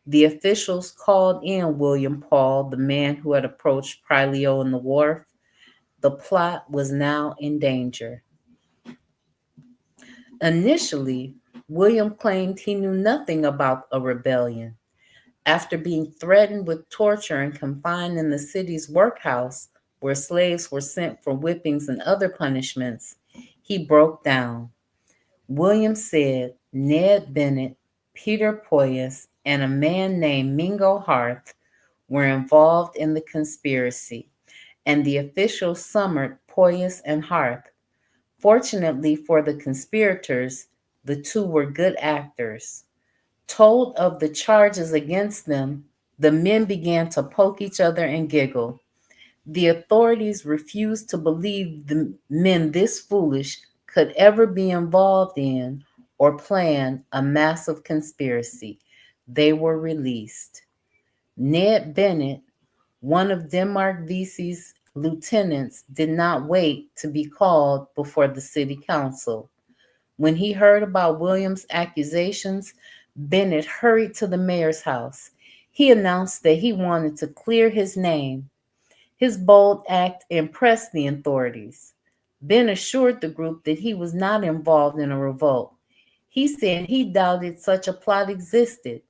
the officials called in William Paul, the man who had approached Prilio on the wharf. The plot was now in danger. Initially, William claimed he knew nothing about a rebellion. After being threatened with torture and confined in the city's workhouse, where slaves were sent for whippings and other punishments, he broke down. William said Ned Bennett, Peter Poyas, and a man named Mingo Harth were involved in the conspiracy, and the officials summoned Poyas and Harth. Fortunately for the conspirators, the two were good actors. Told of the charges against them, the men began to poke each other and giggle. The authorities refused to believe the men this foolish could ever be involved in or plan a massive conspiracy. They were released. Ned Bennett, one of Denmark Vesey's lieutenants, did not wait to be called before the city council. When he heard about William's accusations, Bennett hurried to the mayor's house. He announced that he wanted to clear his name. His bold act impressed the authorities. Ben assured the group that he was not involved in a revolt. He said he doubted such a plot existed.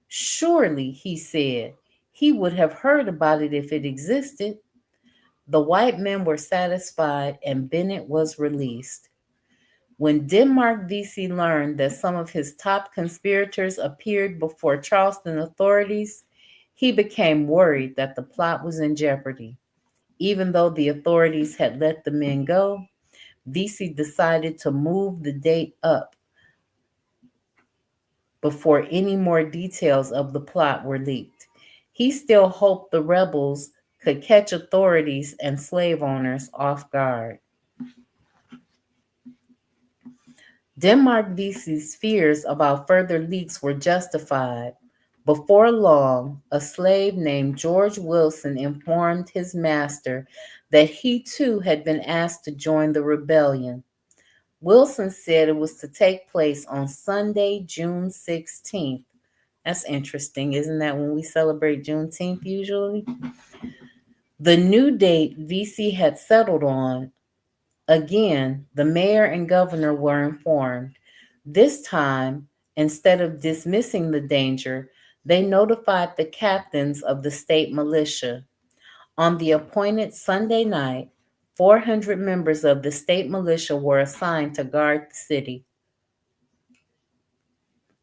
Surely, he said, he would have heard about it if it existed. The white men were satisfied and Bennett was released. When Denmark Vesey learned that some of his top conspirators appeared before Charleston authorities, he became worried that the plot was in jeopardy. Even though the authorities had let the men go, Vesey decided to move the date up before any more details of the plot were leaked. He still hoped the rebels could catch authorities and slave owners off guard. Denmark Vesey's fears about further leaks were justified. Before long, a slave named George Wilson informed his master that he too had been asked to join the rebellion. Wilson said it was to take place on Sunday, June 16th. That's interesting. Isn't that when we celebrate Juneteenth usually? The new date Vesey had settled on Again, the mayor and governor were informed. This time, instead of dismissing the danger, they notified the captains of the state militia. On the appointed Sunday night, 400 members of the state militia were assigned to guard the city.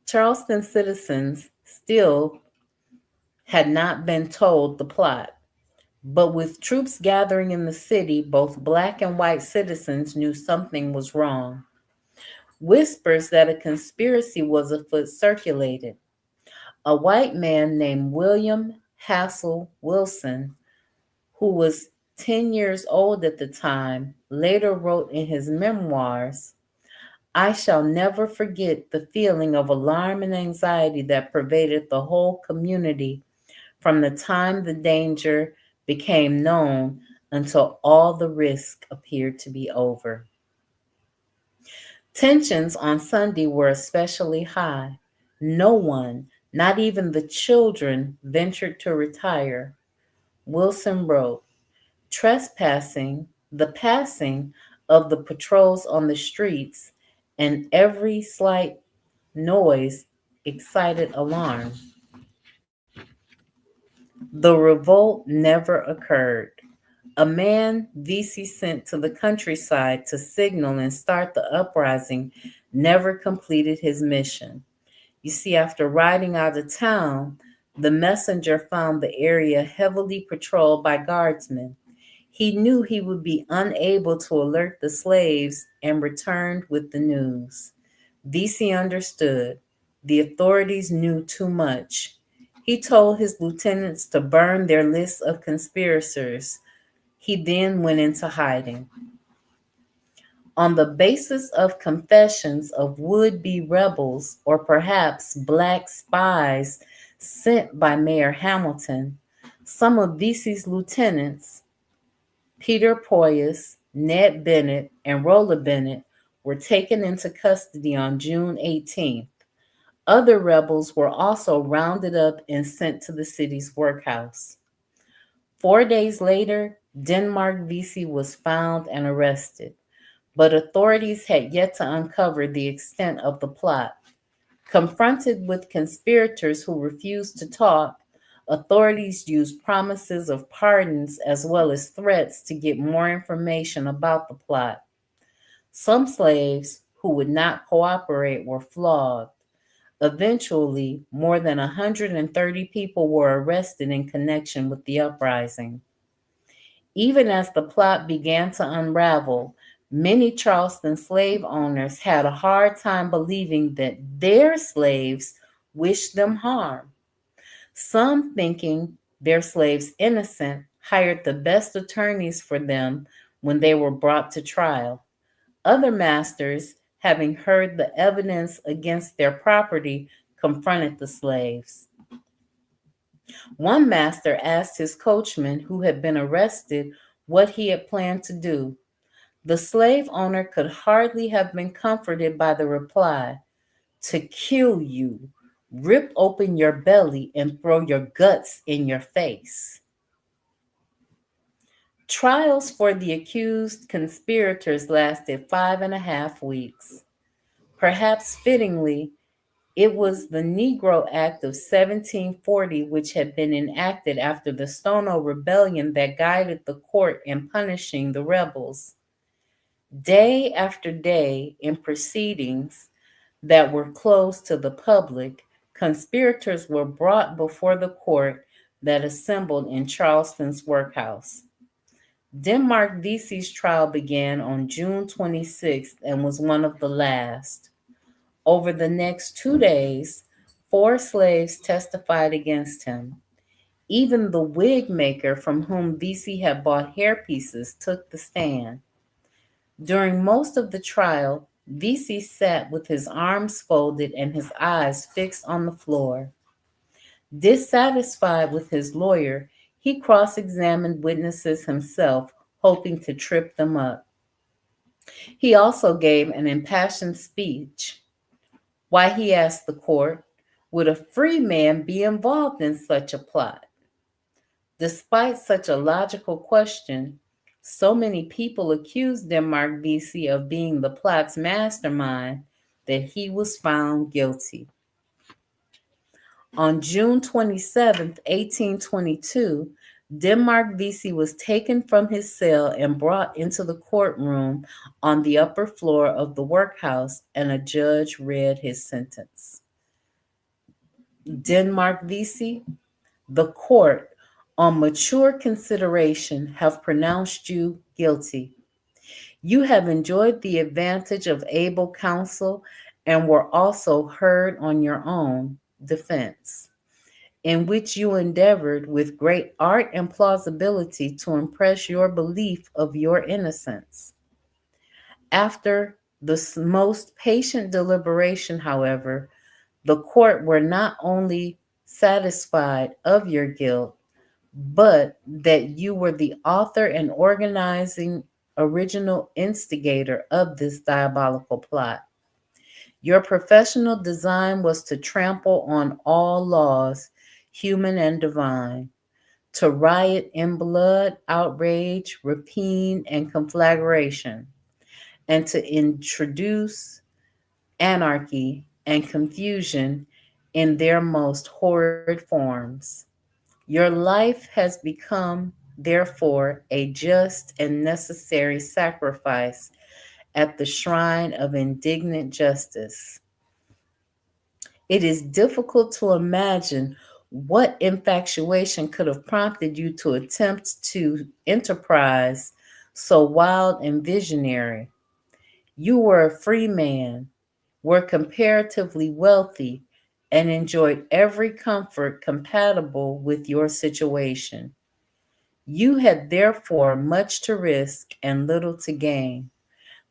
Charleston citizens still had not been told the plot, but with troops gathering in the city, both black and white citizens knew something was wrong. Whispers that a conspiracy was afoot circulated. A white man named William Hassel Wilson, who was 10 years old at the time, later wrote in his memoirs, "I shall never forget the feeling of alarm and anxiety that pervaded the whole community from the time the danger became known until all the risk appeared to be over." Tensions on Sunday were especially high. No one, not even the children, ventured to retire. Wilson wrote, "Trespassing, the passing of the patrols on the streets, and every slight noise excited alarm. The revolt never occurred. A man Vesey sent to the countryside to signal and start the uprising never completed his mission. You see, after riding out of town, the messenger found the area heavily patrolled by guardsmen. He knew he would be unable to alert the slaves and returned with the news. Vesey understood. The authorities knew too much. He told his lieutenants to burn their list of conspirators. He then went into hiding. On the basis of confessions of would-be rebels or perhaps black spies sent by Mayor Hamilton, some of Vesey's lieutenants, Peter Poyas, Ned Bennett, and Rolla Bennett, were taken into custody on June 18th. Other rebels were also rounded up and sent to the city's workhouse. 4 days later, Denmark Vesey was found and arrested, but authorities had yet to uncover the extent of the plot. Confronted with conspirators who refused to talk, authorities used promises of pardons as well as threats to get more information about the plot. Some slaves who would not cooperate were flogged. Eventually, more than 130 people were arrested in connection with the uprising. Even as the plot began to unravel, many Charleston slave owners had a hard time believing that their slaves wished them harm. Some, thinking their slaves innocent, hired the best attorneys for them when they were brought to trial. Other masters, having heard the evidence against their property, confronted the slaves. One master asked his coachman, who had been arrested, what he had planned to do. The slave owner could hardly have been comforted by the reply, "To kill you, rip open your belly and throw your guts in your face." Trials for the accused conspirators lasted 5.5 weeks. Perhaps fittingly, it was the Negro Act of 1740, which had been enacted after the Stono Rebellion, that guided the court in punishing the rebels. Day after day, in proceedings that were closed to the public, conspirators were brought before the court that assembled in Charleston's workhouse. Denmark Vesey's trial began on June 26th and was one of the last. Over the next 2 days, 4 slaves testified against him. Even the wig maker from whom Vesey had bought hairpieces took the stand. During most of the trial, Vesey sat with his arms folded and his eyes fixed on the floor. Dissatisfied with his lawyer, he cross-examined witnesses himself, hoping to trip them up. He also gave an impassioned speech. Why, he asked the court, would a free man be involved in such a plot? Despite such a logical question, So many people accused Denmark Vesey of being the plot's mastermind that he was found guilty. On June 27, 1822, Denmark Vesey was taken from his cell and brought into the courtroom on the upper floor of the workhouse, and a judge read his sentence. Denmark Vesey, the court, on mature consideration, have pronounced you guilty. You have enjoyed the advantage of able counsel and were also heard on your own defense, in which you endeavored with great art and plausibility to impress your belief of your innocence. After the most patient deliberation, however, the court were not only satisfied of your guilt, but that you were the author and organizing original instigator of this diabolical plot. Your professional design was to trample on all laws, human and divine, to riot in blood, outrage, rapine, and conflagration, and to introduce anarchy and confusion in their most horrid forms. Your life has become, therefore, a just and necessary sacrifice at the shrine of indignant justice. It is difficult to imagine what infatuation could have prompted you to attempt to enterprise so wild and visionary. You were a free man, were comparatively wealthy, and enjoyed every comfort compatible with your situation. You had therefore much to risk and little to gain.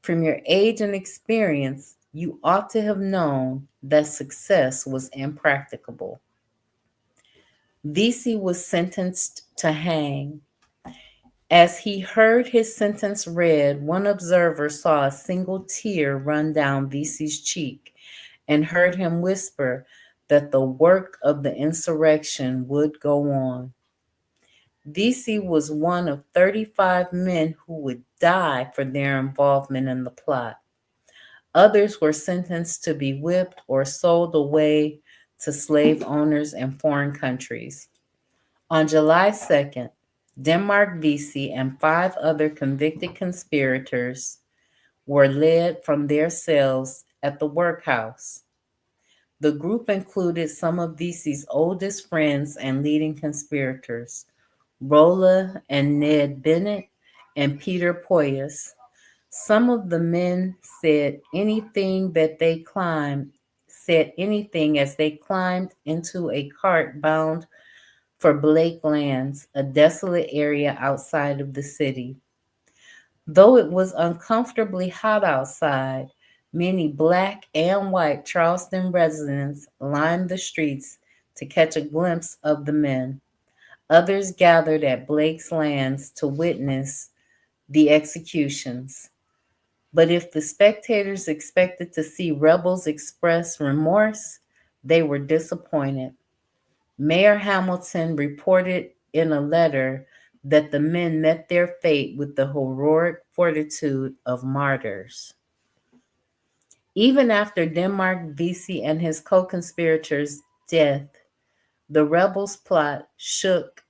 From your age and experience, you ought to have known that success was impracticable. Vesey was sentenced to hang. As he heard his sentence read, one observer saw a single tear run down Vesey's cheek and heard him whisper that the work of the insurrection would go on. Vesey was one of 35 men who would die for their involvement in the plot. Others were sentenced to be whipped or sold away to slave owners in foreign countries. On July 2nd, Denmark Vesey and 5 other convicted conspirators were led from their cells at the workhouse. The group included some of Vesey's oldest friends and leading conspirators, Rolla and Ned Bennett and Peter Poyas. Some of the men said anything as they climbed into a cart bound for Blake Lands, a desolate area outside of the city. Though it was uncomfortably hot outside, many black and white Charleston residents lined the streets to catch a glimpse of the men. Others gathered at Blake's Lands to witness the executions. But if the spectators expected to see rebels express remorse, they were disappointed. Mayor Hamilton reported in a letter that the men met their fate with the heroic fortitude of martyrs. Even after Denmark Vesey and his co-conspirators' death, the rebels' plot shook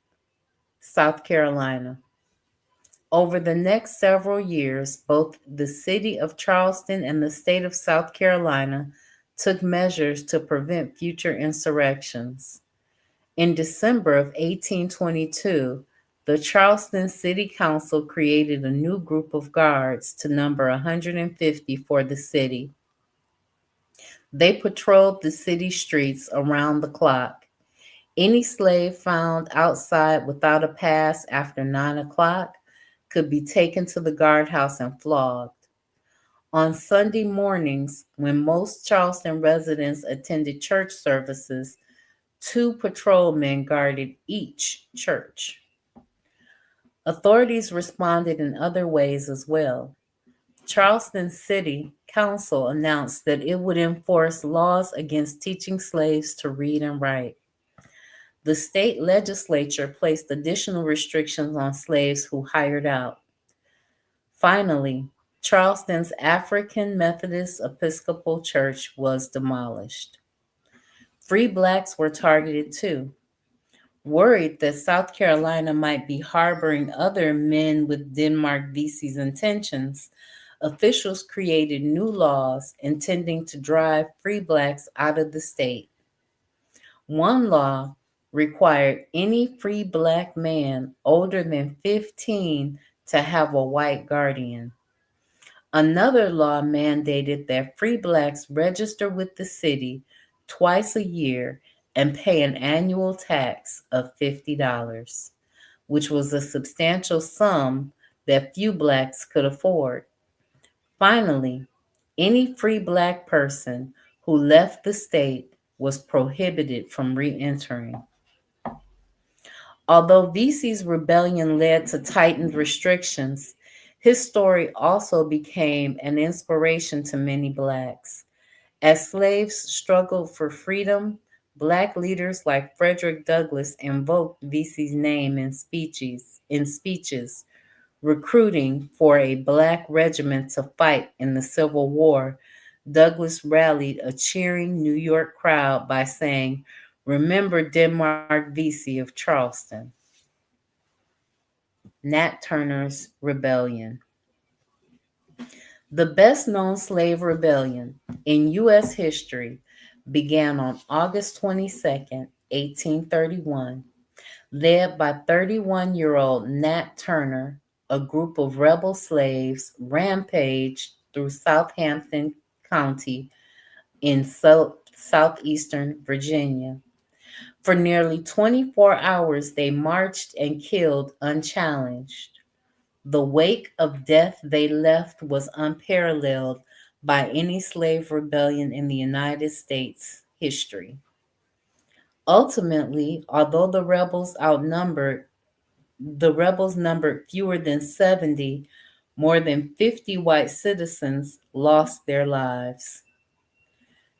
South Carolina. Over the next several years, both the city of Charleston and the state of South Carolina took measures to prevent future insurrections. In December of 1822, the Charleston City Council created a new group of guards to number 150 for the city. They patrolled the city streets around the clock. Any slave found outside without a pass after 9 o'clock could be taken to the guardhouse and flogged. On Sunday mornings, when most Charleston residents attended church services, 2 patrolmen guarded each church. Authorities responded in other ways as well. Charleston City Council announced that it would enforce laws against teaching slaves to read and write. The state legislature placed additional restrictions on slaves who hired out. Finally, Charleston's African Methodist Episcopal Church was demolished. Free blacks were targeted too. Worried that South Carolina might be harboring other men with Denmark Vesey's intentions, officials created new laws intending to drive free blacks out of the state. One law required any free black man older than 15 to have a white guardian. Another law mandated that free blacks register with the city twice a year and pay an annual tax of $50, which was a substantial sum that few blacks could afford. Finally, any free black person who left the state was prohibited from re-entering. Although Vesey's rebellion led to tightened restrictions, his story also became an inspiration to many blacks. As slaves struggled for freedom, black leaders like Frederick Douglass invoked Vesey's name in speeches, recruiting for a black regiment to fight in the Civil War. Douglass rallied a cheering New York crowd by saying, "Remember Denmark Vesey of Charleston." Nat Turner's Rebellion. The best known slave rebellion in U.S. history began on August 22nd, 1831, led by 31-year-old Nat Turner. A group of rebel slaves rampaged through Southampton County in southeastern Virginia. For nearly 24 hours, they marched and killed unchallenged. The wake of death they left was unparalleled by any slave rebellion in the United States history. Ultimately, although the rebels numbered fewer than 70, more than 50 white citizens lost their lives.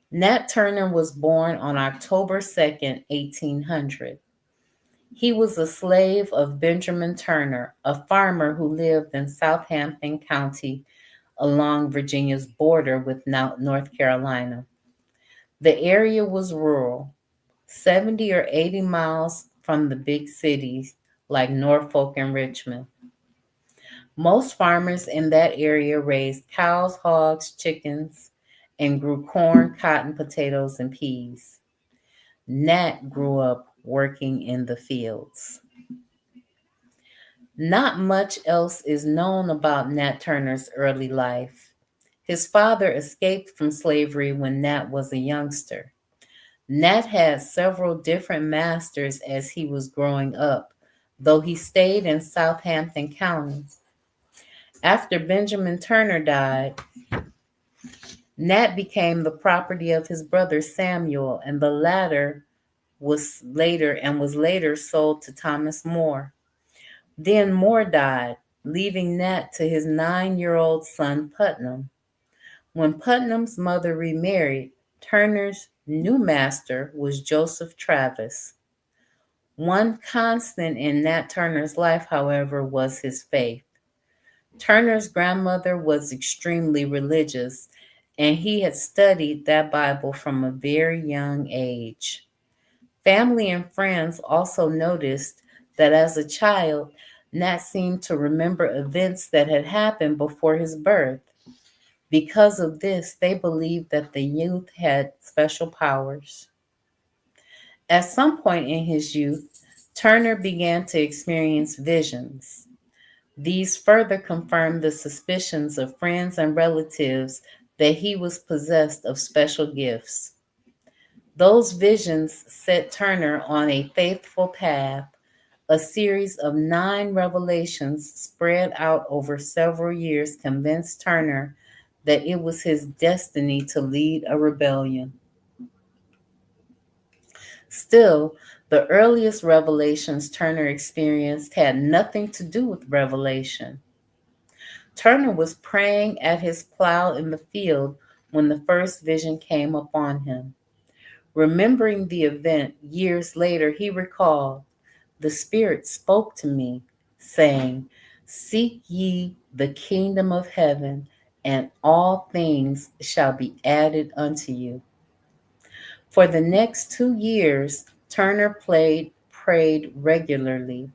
Nat Turner was born on October 2nd, 1800. He was a slave of Benjamin Turner, a farmer who lived in Southampton County along Virginia's border with North Carolina. The area was rural, 70 or 80 miles from the big cities like Norfolk and Richmond. Most farmers in that area raised cows, hogs, chickens, and grew corn, cotton, potatoes, and peas. Nat grew up working in the fields. Not much else is known about Nat Turner's early life. His father escaped from slavery when Nat was a youngster. Nat had several different masters as he was growing up, though he stayed in Southampton County. After Benjamin Turner died, Nat became the property of his brother Samuel, and the latter was later sold to Thomas More. Then More died, leaving Nat to his 9-year-old son Putnam. When Putnam's mother remarried, Turner's new master was Joseph Travis. One constant in Nat Turner's life, however, was his faith. Turner's grandmother was extremely religious, and he had studied that Bible from a very young age. Family and friends also noticed that as a child, Nat seemed to remember events that had happened before his birth. Because of this, they believed that the youth had special powers. At some point in his youth, Turner began to experience visions. These further confirmed the suspicions of friends and relatives that he was possessed of special gifts. Those visions set Turner on a faithful path. A series of 9 revelations spread out over several years convinced Turner that it was his destiny to lead a rebellion. Still, the earliest revelations Turner experienced had nothing to do with revelation. Turner was praying at his plow in the field when the first vision came upon him. Remembering the event years later, he recalled, "The Spirit spoke to me, saying, Seek ye the kingdom of heaven, and all things shall be added unto you. For the next 2 years, Turner prayed regularly.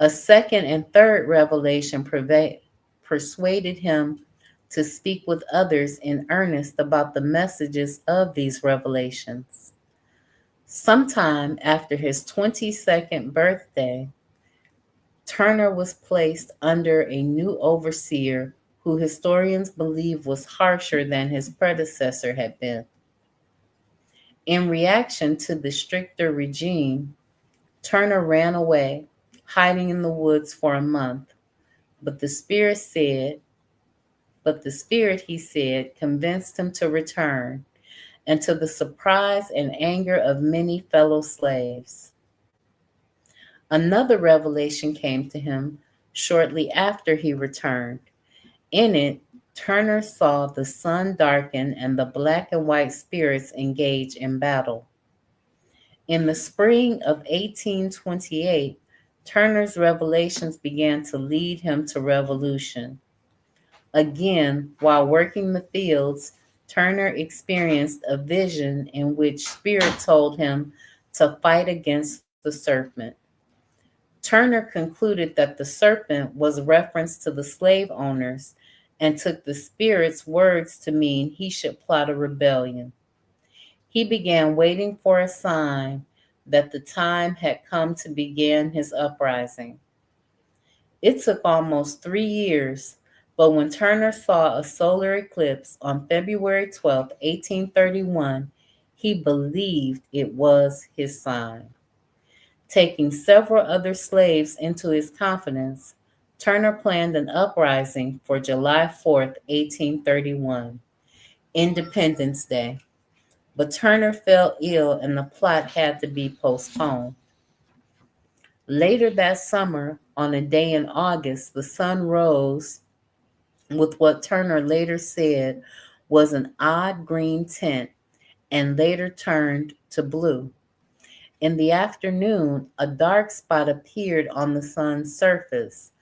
A second and third revelation persuaded him to speak with others in earnest about the messages of these revelations. Sometime after his 22nd birthday, Turner was placed under a new overseer who historians believe was harsher than his predecessor had been. In reaction to the stricter regime, Turner ran away, hiding in the woods for a month. But the spirit, he said, convinced him to return, and to the surprise and anger of many fellow slaves. Another revelation came to him shortly after he returned. In it, Turner saw the sun darken and the black and white spirits engage in battle. In the spring of 1828, Turner's revelations began to lead him to revolution. Again, while working the fields, Turner experienced a vision in which Spirit told him to fight against the serpent. Turner concluded that the serpent was a reference to the slave owners and took the Spirit's words to mean he should plot a rebellion. He began waiting for a sign that the time had come to begin his uprising. It took almost 3 years, but when Turner saw a solar eclipse on February 12, 1831, he believed it was his sign. Taking several other slaves into his confidence, Turner planned an uprising for July 4th, 1831, Independence Day. But Turner fell ill and the plot had to be postponed. Later that summer, on a day in August, the sun rose with what Turner later said was an odd green tint and later turned to blue. In the afternoon, a dark spot appeared on the sun's surface.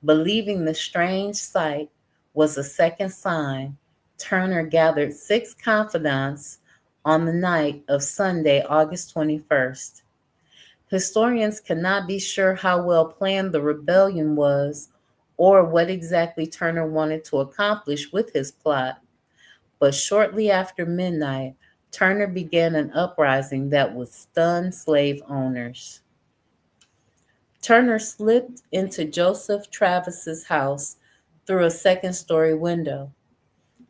Believing the strange sight was a second sign, Turner gathered 6 confidants on the night of Sunday, August 21st. Historians cannot be sure how well planned the rebellion was or what exactly Turner wanted to accomplish with his plot, but shortly after midnight, Turner began an uprising that would stun slave owners. Turner slipped into Joseph Travis's house through a second-story window.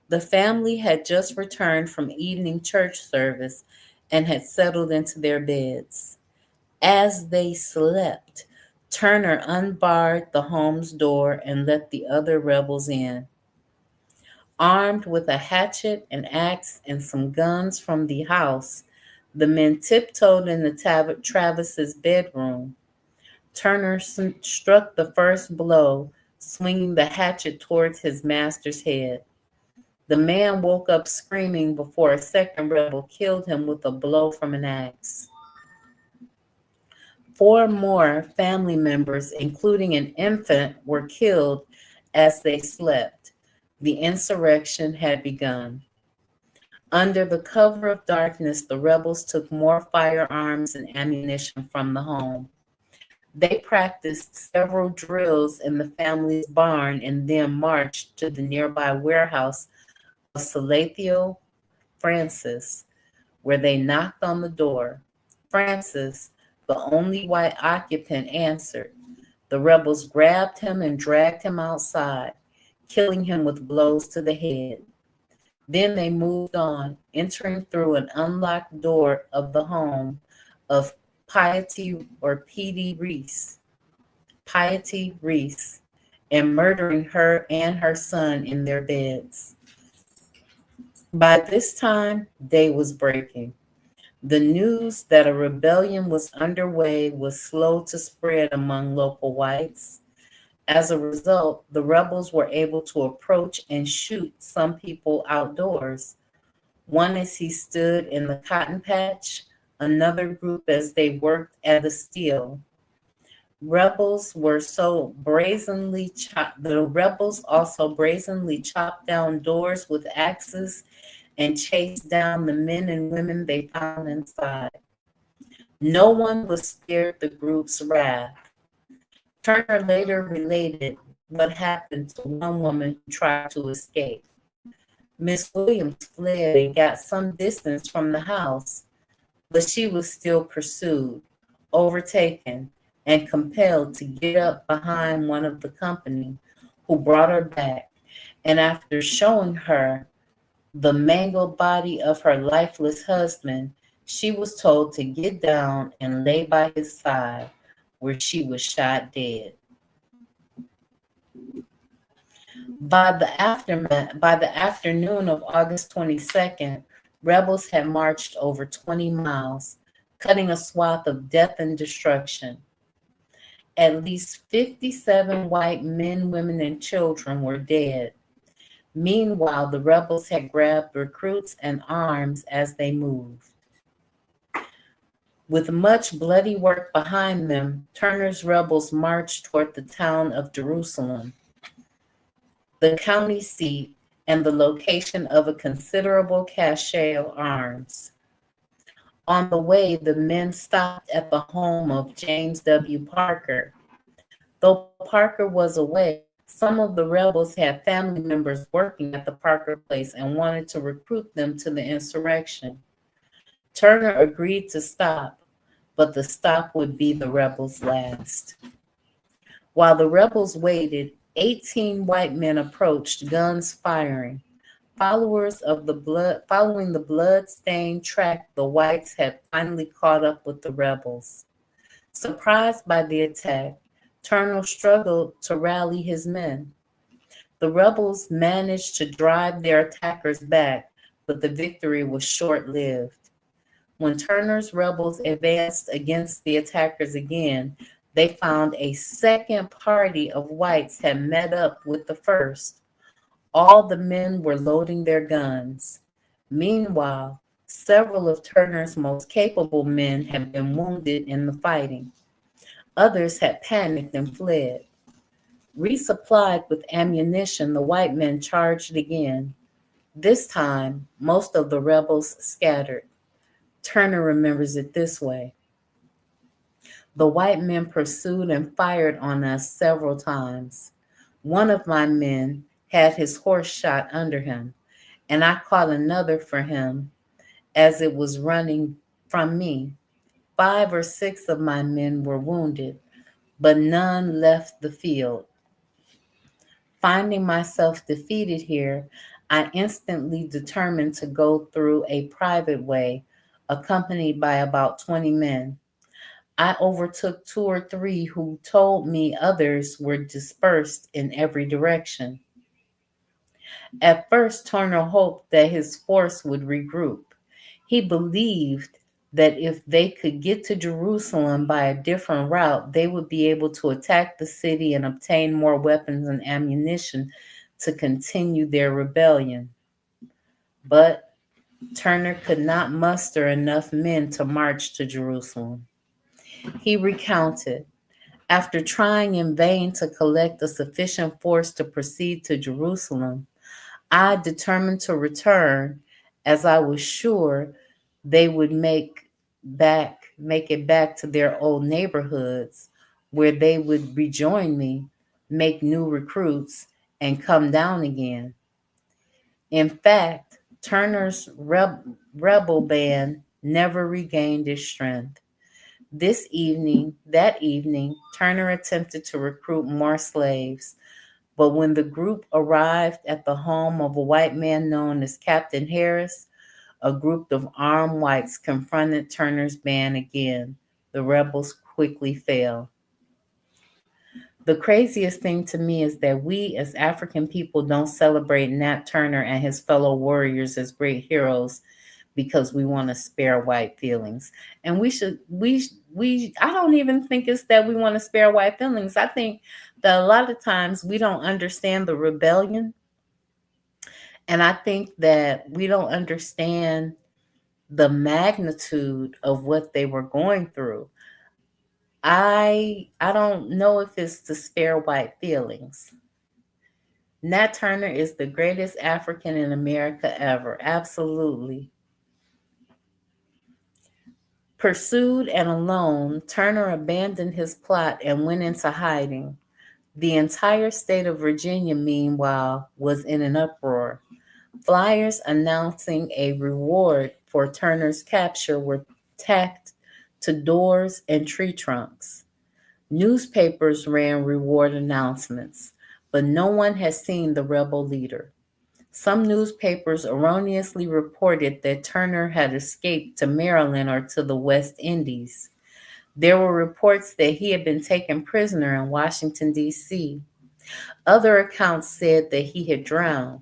The family had just returned from evening church service and had settled into their beds. As they slept, Turner unbarred the home's door and let the other rebels in. Armed with a hatchet, an axe, and some guns from the house, the men tiptoed into Travis's bedroom. Turner struck the first blow, swinging the hatchet towards his master's head. The man woke up screaming before a second rebel killed him with a blow from an axe. 4 more family members, including an infant, were killed as they slept. The insurrection had begun. Under the cover of darkness, the rebels took more firearms and ammunition from the home. They practiced several drills in the family's barn and then marched to the nearby warehouse of Salathiel Francis, where they knocked on the door. Francis, the only white occupant, answered. The rebels grabbed him and dragged him outside, killing him with blows to the head. Then they moved on, entering through an unlocked door of the home of Piety Reese, and murdering her and her son in their beds. By this time, day was breaking. The news that a rebellion was underway was slow to spread among local whites. As a result, the rebels were able to approach and shoot some people outdoors. One as he stood in the cotton patch, another group as they worked at the steel. The rebels also brazenly chopped down doors with axes and chased down the men and women they found inside. No one was spared the group's wrath. Turner later related what happened to one woman who tried to escape. Miss Williams fled and got some distance from the house, but she was still pursued, overtaken, and compelled to get up behind one of the company who brought her back. And after showing her the mangled body of her lifeless husband, she was told to get down and lay by his side, where she was shot dead. By the afternoon of August 22nd, rebels had marched over 20 miles, cutting a swath of death and destruction. At least 57 white men, women, and children were dead. Meanwhile, the rebels had grabbed recruits and arms as they moved. With much bloody work behind them, Turner's rebels marched toward the town of Jerusalem, the county seat and the location of a considerable cache of arms. On the way, the men stopped at the home of James W. Parker. Though Parker was away, some of the rebels had family members working at the Parker place and wanted to recruit them to the insurrection. Turner agreed to stop, but the stop would be the rebels' last. While the rebels waited, 18 white men approached, guns firing. Following the blood-stained track, the whites had finally caught up with the rebels. Surprised by the attack, Turner struggled to rally his men. The rebels managed to drive their attackers back, but the victory was short-lived. When Turner's rebels advanced against the attackers again, they found a second party of whites had met up with the first. All the men were loading their guns. Meanwhile, several of Turner's most capable men had been wounded in the fighting. Others had panicked and fled. Resupplied with ammunition, the white men charged again. This time, most of the rebels scattered. Turner remembers it this way. The white men pursued and fired on us several times. One of my men had his horse shot under him, and I caught another for him as it was running from me. 5 or 6 of my men were wounded, but none left the field. Finding myself defeated here, I instantly determined to go through a private way, accompanied by about 20 men. I overtook 2 or 3 who told me others were dispersed in every direction. At first, Turner hoped that his force would regroup. He believed that if they could get to Jerusalem by a different route, they would be able to attack the city and obtain more weapons and ammunition to continue their rebellion. But Turner could not muster enough men to march to Jerusalem. He recounted, after trying in vain to collect a sufficient force to proceed to Jerusalem, I determined to return, as I was sure they would make it back to their old neighborhoods, where they would rejoin me, make new recruits, and come down again. In fact, Turner's rebel band never regained its strength. That evening, Turner attempted to recruit more slaves, but when the group arrived at the home of a white man known as Captain Harris, a group of armed whites confronted Turner's band again. The rebels quickly fell. The craziest thing to me is that we as African people don't celebrate Nat Turner and his fellow warriors as great heroes because we want to spare white feelings. And I don't even think it's that we want to spare white feelings. I think that a lot of times we don't understand the rebellion. And I think that we don't understand the magnitude of what they were going through. I don't know if it's to spare white feelings. Nat Turner is the greatest African in America ever. Absolutely. Pursued and alone, Turner abandoned his plot and went into hiding. The entire state of Virginia, meanwhile, was in an uproar. Flyers announcing a reward for Turner's capture were tacked to doors and tree trunks. Newspapers ran reward announcements, but no one had seen the rebel leader. Some newspapers erroneously reported that Turner had escaped to Maryland or to the West Indies. There were reports that he had been taken prisoner in Washington, D.C. Other accounts said that he had drowned.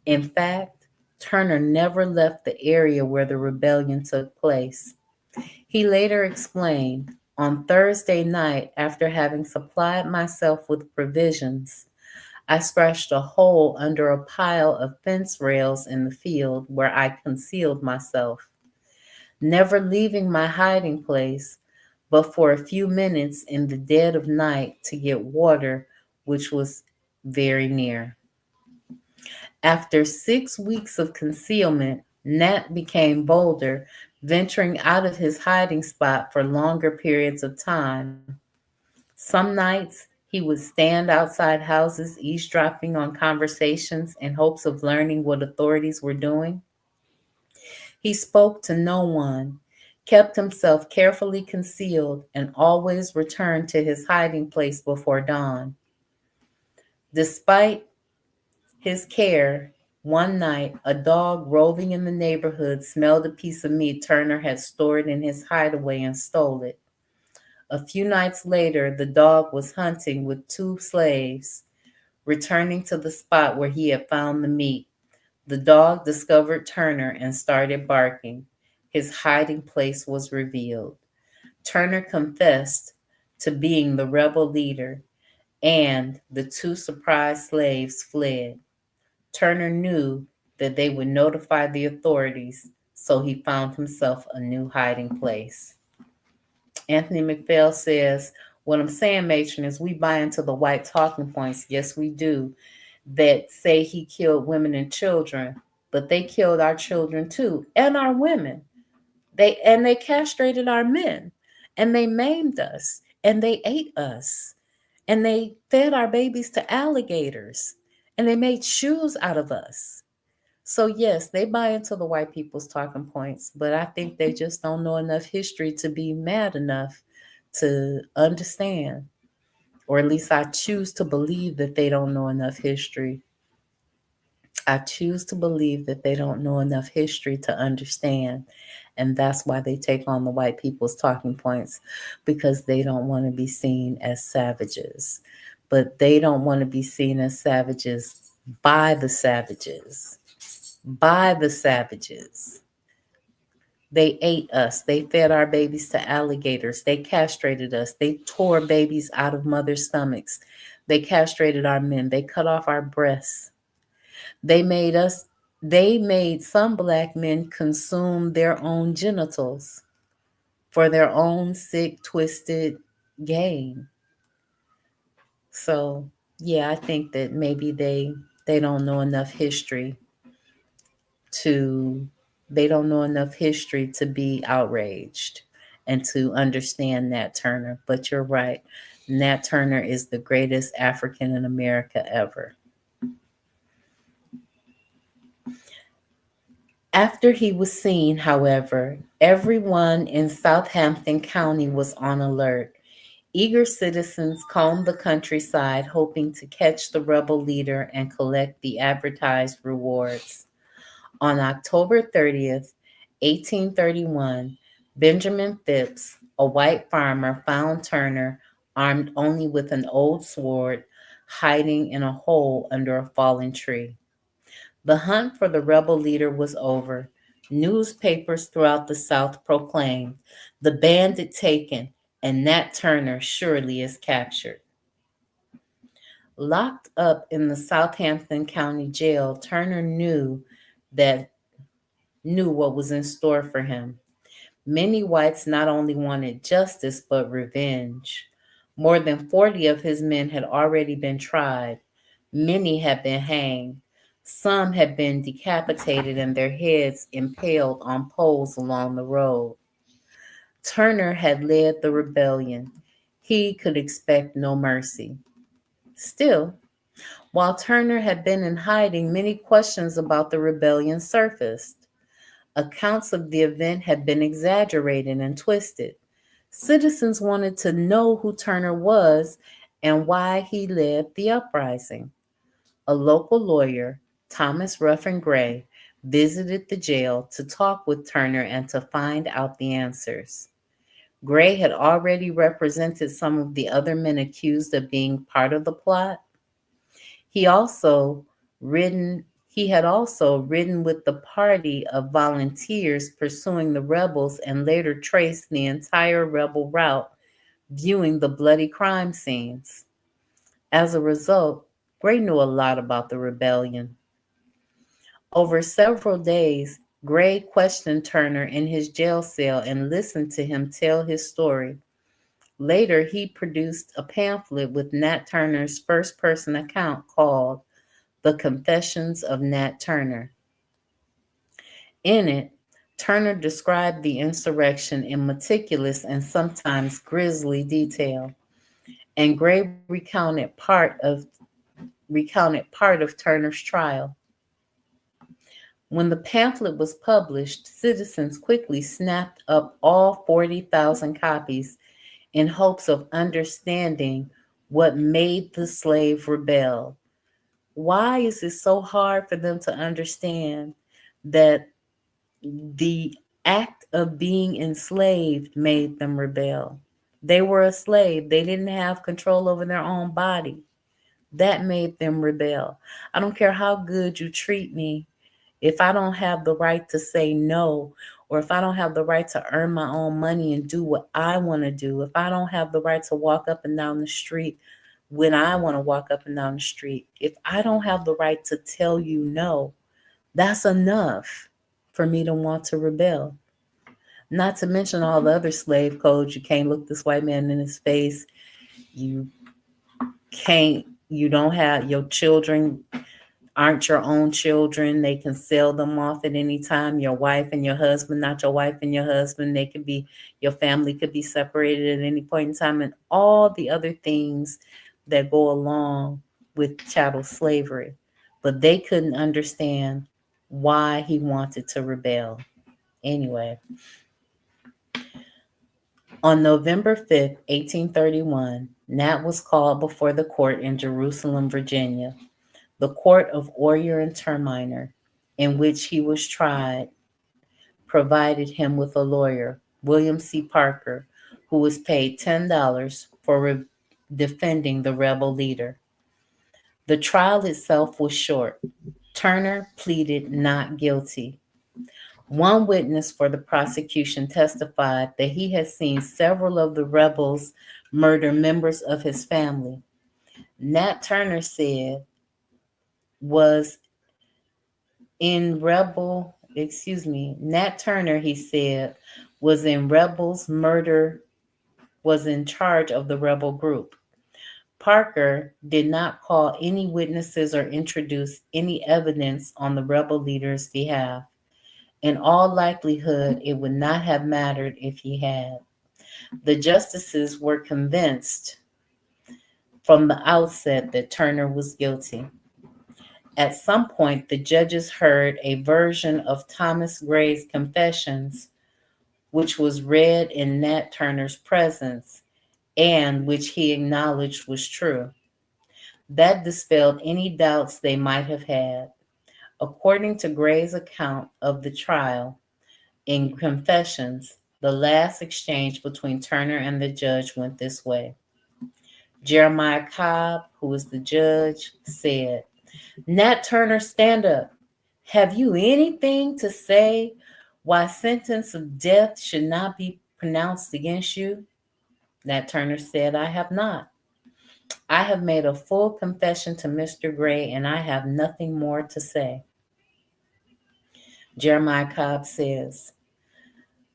In fact, Turner never left the area where the rebellion took place. He later explained, on Thursday night, after having supplied myself with provisions, I scratched a hole under a pile of fence rails in the field where I concealed myself, never leaving my hiding place but for a few minutes in the dead of night to get water, which was very near. After 6 weeks of concealment, Nat became bolder, venturing out of his hiding spot for longer periods of time. Some nights he would stand outside houses eavesdropping on conversations in hopes of learning what authorities were doing. He spoke to no one, kept himself carefully concealed, and always returned to his hiding place before dawn. Despite his care, one night a dog roving in the neighborhood smelled a piece of meat Turner had stored in his hideaway and stole it. A few nights later, the dog was hunting with two slaves. Returning to the spot where he had found the meat, the dog discovered Turner and started barking. His hiding place was revealed. Turner confessed to being the rebel leader, and the two surprised slaves fled. Turner knew that they would notify the authorities, so he found himself a new hiding place. Anthony McPhail says, what I'm saying, matron, is we buy into the white talking points. Yes, we do. That say he killed women and children, but they killed our children too, and our women. They castrated our men, and they maimed us, and they ate us, and they fed our babies to alligators, and they made shoes out of us. So yes, they buy into the white people's talking points, but I think they just don't know enough history to be mad enough to understand. Or at least I choose to believe that they don't know enough history. I choose to believe that they don't know enough history to understand. And that's why they take on the white people's talking points, because they don't want to be seen as savages. But they don't want to be seen as savages by the savages. By the savages. They ate us. They fed our babies to alligators. They castrated us. They tore babies out of mothers' stomachs. They castrated our men. They cut off our breasts. They made some black men consume their own genitals for their own sick, twisted gain. So, yeah, I think that maybe they don't know enough history to be outraged and to understand Nat Turner. But you're right. Nat Turner is the greatest African in America ever. After he was seen, however, everyone in Southampton County was on alert. Eager citizens combed the countryside, hoping to catch the rebel leader and collect the advertised rewards. On October 30th, 1831, Benjamin Phipps, a white farmer, found Turner armed only with an old sword, hiding in a hole under a fallen tree. The hunt for the rebel leader was over. Newspapers throughout the South proclaimed, "The bandit taken, and Nat Turner surely is captured." Locked up in the Southampton County Jail, Turner knew what was in store for him. Many whites not only wanted justice but revenge. More than 40 of his men had already been tried. Many had been hanged. Some had been decapitated and their heads impaled on poles along the road. Turner had led the rebellion. He could expect no mercy. Still, while Turner had been in hiding, many questions about the rebellion surfaced. Accounts of the event had been exaggerated and twisted. Citizens wanted to know who Turner was and why he led the uprising. A local lawyer, Thomas Ruffin Gray, visited the jail to talk with Turner and to find out the answers. Gray had already represented some of the other men accused of being part of the plot. He also ridden he had also ridden with the party of volunteers pursuing the rebels and later traced the entire rebel route, viewing the bloody crime scenes. As a result, Gray knew a lot about the rebellion. Over several days, Gray questioned Turner in his jail cell and listened to him tell his story. Later, he produced a pamphlet with Nat Turner's first-person account called The Confessions of Nat Turner. In it, Turner described the insurrection in meticulous and sometimes grisly detail, and Gray recounted part of Turner's trial. When the pamphlet was published, citizens quickly snapped up all 40,000 copies in hopes of understanding what made the slave rebel. Why is it so hard for them to understand that the act of being enslaved made them rebel? They were a slave. They didn't have control over their own body. That made them rebel. I don't care how good you treat me. If I don't have the right to say no, or if I don't have the right to earn my own money and do what I want to do, if I don't have the right to walk up and down the street when I want to walk up and down the street, if I don't have the right to tell you no, that's enough for me to want to rebel. Not to mention all the other slave codes. You can't look this white man in his face. You don't have your children aren't your own children. They can sell them off at any time. Your wife and your husband, not your wife and your husband. Your family could be separated at any point in time, and all the other things that go along with chattel slavery. But they couldn't understand why he wanted to rebel. Anyway, on November 5th, 1831, Nat was called before the court in Jerusalem, Virginia. The court of Oyer and Terminer, in which he was tried, provided him with a lawyer, William C. Parker, who was paid $10 for defending the rebel leader. The trial itself was short. Turner pleaded not guilty. One witness for the prosecution testified that he had seen several of the rebels murder members of his family. Nat Turner, he said, was in rebels murder, was in charge of the rebel group. Parker did not call any witnesses or introduce any evidence on the rebel leader's behalf. In all likelihood, it would not have mattered if he had. The justices were convinced from the outset that Turner was guilty. At some point, the judges heard a version of Thomas Gray's confessions, which was read in Nat Turner's presence and which he acknowledged was true. That dispelled any doubts they might have had. According to Gray's account of the trial, in Confessions, the last exchange between Turner and the judge went this way. Jeremiah Cobb, who was the judge, said, "Nat Turner, stand up. Have you anything to say why sentence of death should not be pronounced against you?" Nat Turner said, "I have not. I have made a full confession to Mr. Gray, and I have nothing more to say." Jeremiah Cobb says,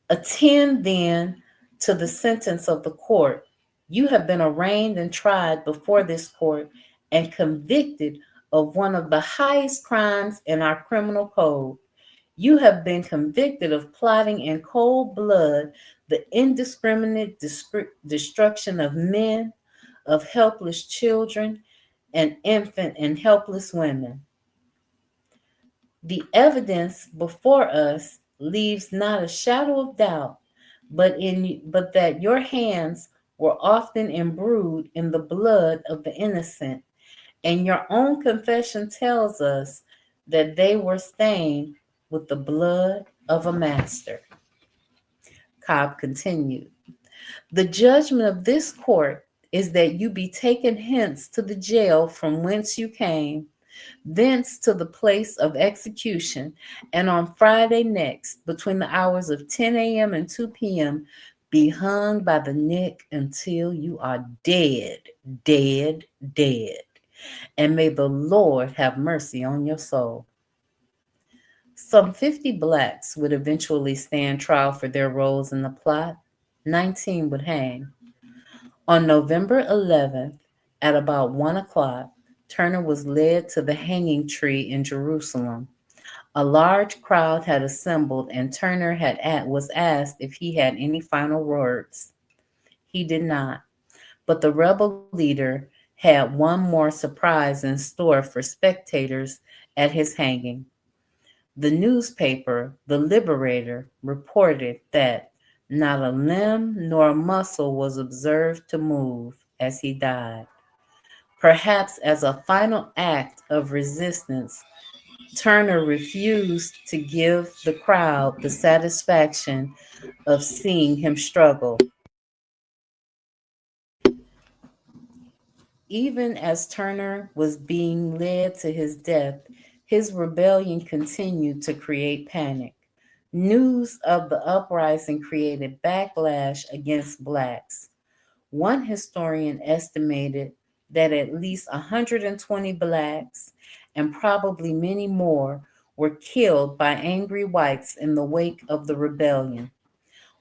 Attend then to the sentence of the court. You have been arraigned and tried before this court and convicted of one of the highest crimes in our criminal code. You have been convicted of plotting in cold blood the indiscriminate destruction of men, of helpless children, and infant and helpless women. The evidence before us leaves not a shadow of doubt, but that your hands were often imbrued in the blood of the innocent, and your own confession tells us that they were stained with the blood of a master. Cobb continued, the judgment of this court is that you be taken hence to the jail from whence you came, thence to the place of execution, and on Friday next, between the hours of 10 a.m. and 2 p.m., be hung by the neck until you are dead, dead, dead. And may the Lord have mercy on your soul. Some 50 blacks would eventually stand trial for their roles in the plot. 19 would hang. On November 11th, at about 1 o'clock, Turner was led to the hanging tree in Jerusalem. A large crowd had assembled, and Turner was asked if he had any final words. He did not, but the rebel leader had one more surprise in store for spectators at his hanging. The newspaper, The Liberator, reported that not a limb nor a muscle was observed to move as he died. Perhaps as a final act of resistance, Turner refused to give the crowd the satisfaction of seeing him struggle. Even as Turner was being led to his death, his rebellion continued to create panic. News of the uprising created backlash against blacks. One historian estimated that at least 120 blacks and probably many more were killed by angry whites in the wake of the rebellion.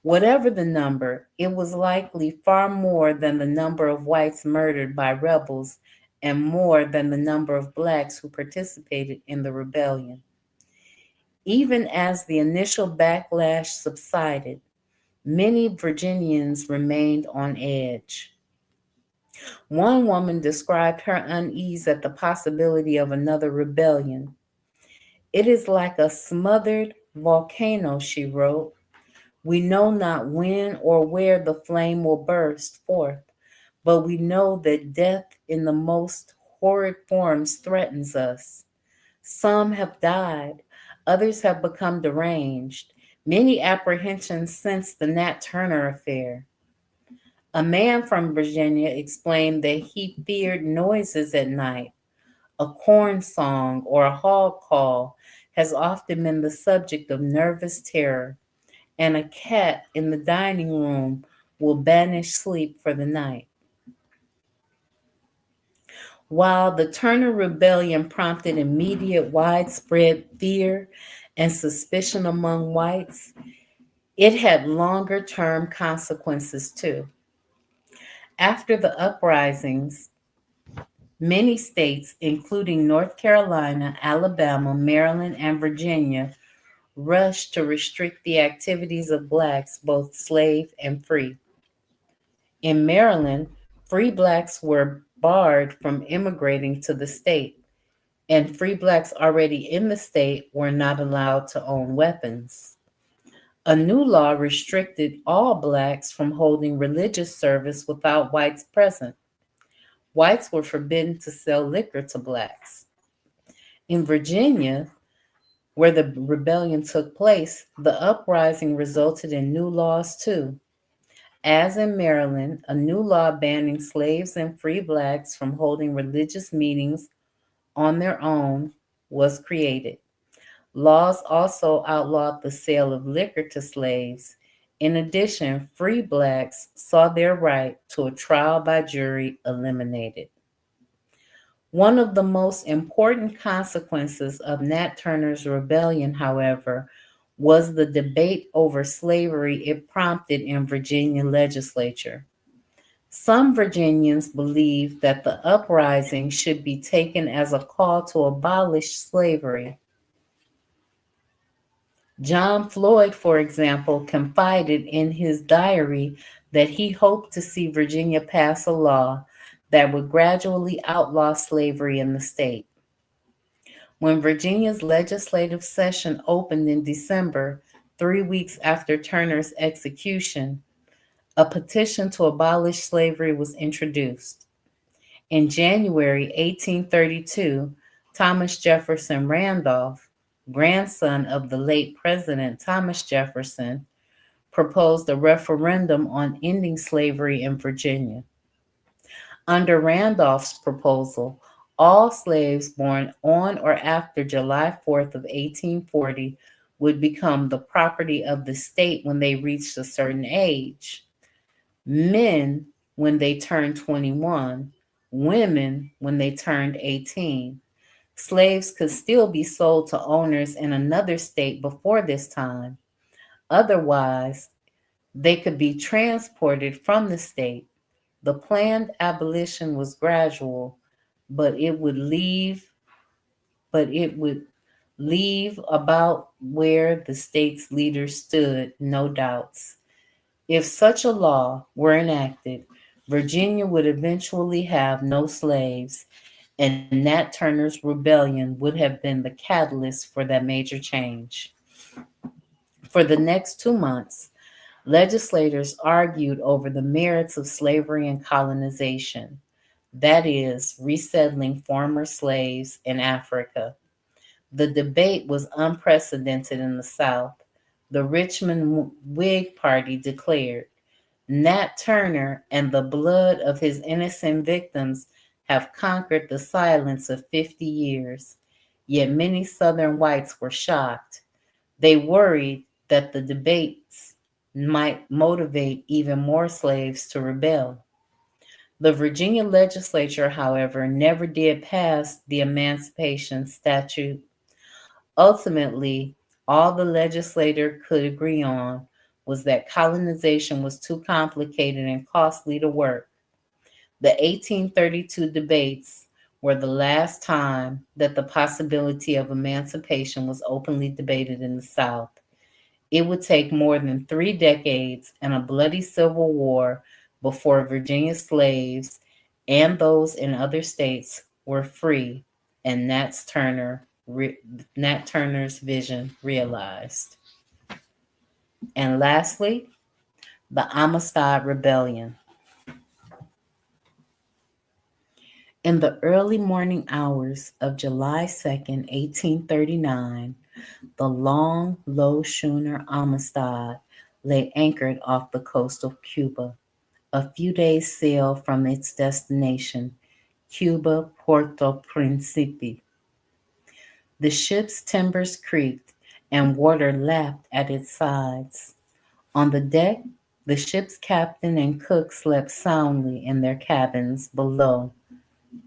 Whatever the number, it was likely far more than the number of whites murdered by rebels and more than the number of blacks who participated in the rebellion. Even as the initial backlash subsided, many Virginians remained on edge. One woman described her unease at the possibility of another rebellion. It is like a smothered volcano, she wrote. We know not when or where the flame will burst forth, but we know that death in the most horrid forms threatens us. Some have died, others have become deranged. Many apprehensions since the Nat Turner affair. A man from Virginia explained that he feared noises at night. A corn song or a hog call has often been the subject of nervous terror, and a cat in the dining room will banish sleep for the night. While the Turner Rebellion prompted immediate widespread fear and suspicion among whites, it had longer-term consequences too. After the uprisings, many states, including North Carolina, Alabama, Maryland, and Virginia, rushed to restrict the activities of blacks, both slave and free. In Maryland, free blacks were barred from immigrating to the state, and free blacks already in the state were not allowed to own weapons. A new law restricted all blacks from holding religious service without whites present. Whites were forbidden to sell liquor to blacks. In Virginia, where the rebellion took place, the uprising resulted in new laws too. As in Maryland, a new law banning slaves and free blacks from holding religious meetings on their own was created. Laws also outlawed the sale of liquor to slaves. In addition, free blacks saw their right to a trial by jury eliminated. One of the most important consequences of Nat Turner's rebellion, however, was the debate over slavery it prompted in Virginia legislature. Some Virginians believed that the uprising should be taken as a call to abolish slavery. John Floyd, for example, confided in his diary that he hoped to see Virginia pass a law that would gradually outlaw slavery in the state. When Virginia's legislative session opened in December, 3 weeks after Turner's execution, a petition to abolish slavery was introduced. In January 1832, Thomas Jefferson Randolph, grandson of the late President Thomas Jefferson, proposed a referendum on ending slavery in Virginia. Under Randolph's proposal, all slaves born on or after July 4th of 1840 would become the property of the state when they reached a certain age. Men when they turned 21, women when they turned 18. Slaves could still be sold to owners in another state before this time. Otherwise, they could be transported from the state. The planned abolition was gradual, but it would leave about where the state's leaders stood, no doubts. If such a law were enacted, Virginia would eventually have no slaves, and Nat Turner's rebellion would have been the catalyst for that major change. For the next 2 months, legislators argued over the merits of slavery and colonization, that is, resettling former slaves in Africa. The debate was unprecedented in the South. The Richmond Whig Party declared, Nat Turner and the blood of his innocent victims have conquered the silence of 50 years. Yet many Southern whites were shocked. They worried that the debates might motivate even more slaves to rebel. The Virginia legislature, however, never did pass the Emancipation Statute. Ultimately, all the legislature could agree on was that colonization was too complicated and costly to work. The 1832 debates were the last time that the possibility of emancipation was openly debated in the South. It would take more than 3 decades and a bloody civil war before Virginia slaves and those in other states were free and Nat Turner's vision realized. And lastly, the Amistad Rebellion. In the early morning hours of July 2nd, 1839, the long, low schooner Amistad lay anchored off the coast of Cuba, a few days' sail from its destination, Cuba, Puerto Principe. The ship's timbers creaked and water lapped at its sides. On the deck, the ship's captain and cook slept soundly in their cabins below.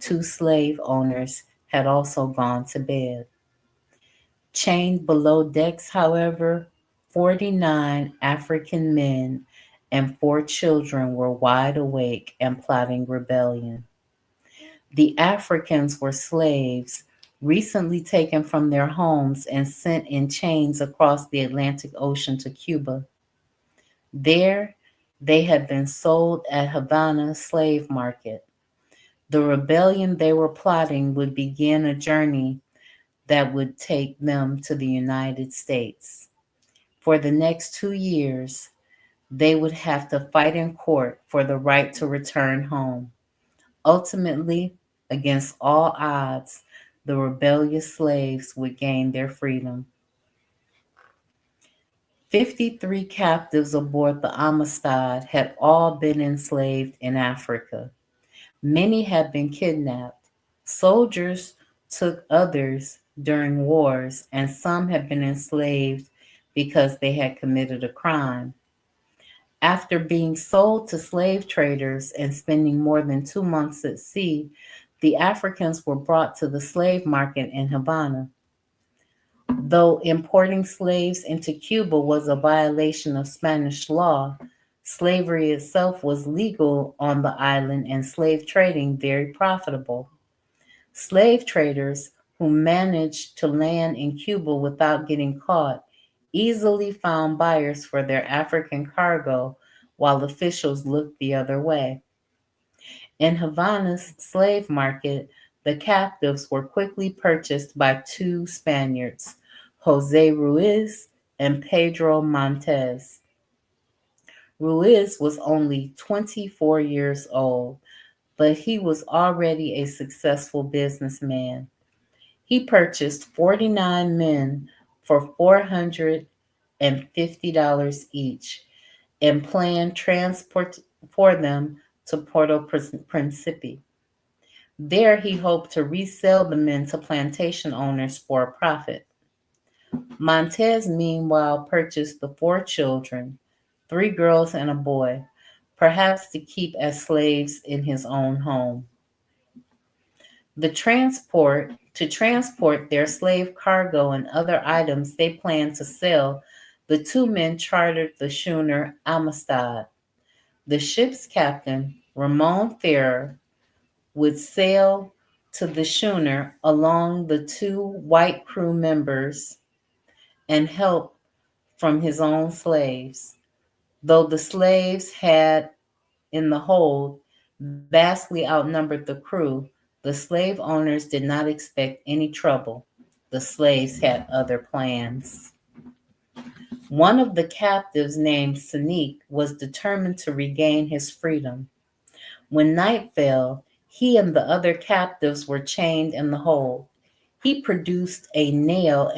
2 slave owners had also gone to bed. Chained below decks, however, 49 African men and 4 children were wide awake and plotting rebellion. The Africans were slaves recently taken from their homes and sent in chains across the Atlantic Ocean to Cuba. There, they had been sold at Havana slave market. The rebellion they were plotting would begin a journey that would take them to the United States. For the next 2 years, they would have to fight in court for the right to return home. Ultimately, against all odds, the rebellious slaves would gain their freedom. 53 captives aboard the Amistad had all been enslaved in Africa. Many had been kidnapped. Soldiers took others during wars, and some had been enslaved because they had committed a crime. After being sold to slave traders and spending more than 2 months at sea, the Africans were brought to the slave market in Havana. Though importing slaves into Cuba was a violation of Spanish law, slavery itself was legal on the island and slave trading very profitable. Slave traders who managed to land in Cuba without getting caught easily found buyers for their African cargo while officials looked the other way. In Havana's slave market, the captives were quickly purchased by two Spaniards, Jose Ruiz and Pedro Montez. Ruiz was only 24 years old, but he was already a successful businessman. He purchased 49 men for $450 each and planned transport for them to Puerto Principe. There he hoped to resell the men to plantation owners for a profit. Montez, meanwhile, purchased the four children, three girls and a boy, perhaps to keep as slaves in his own home. To transport their slave cargo and other items they planned to sell, the two men chartered the schooner Amistad. The ship's captain, Ramon Ferrer, would sail to the schooner along the two white crew members and help from his own slaves. Though the slaves had in the hold vastly outnumbered the crew, the slave owners did not expect any trouble. The slaves had other plans. One of the captives, named Sanique, was determined to regain his freedom. When night fell, he and the other captives were chained in the hold. He produced a nail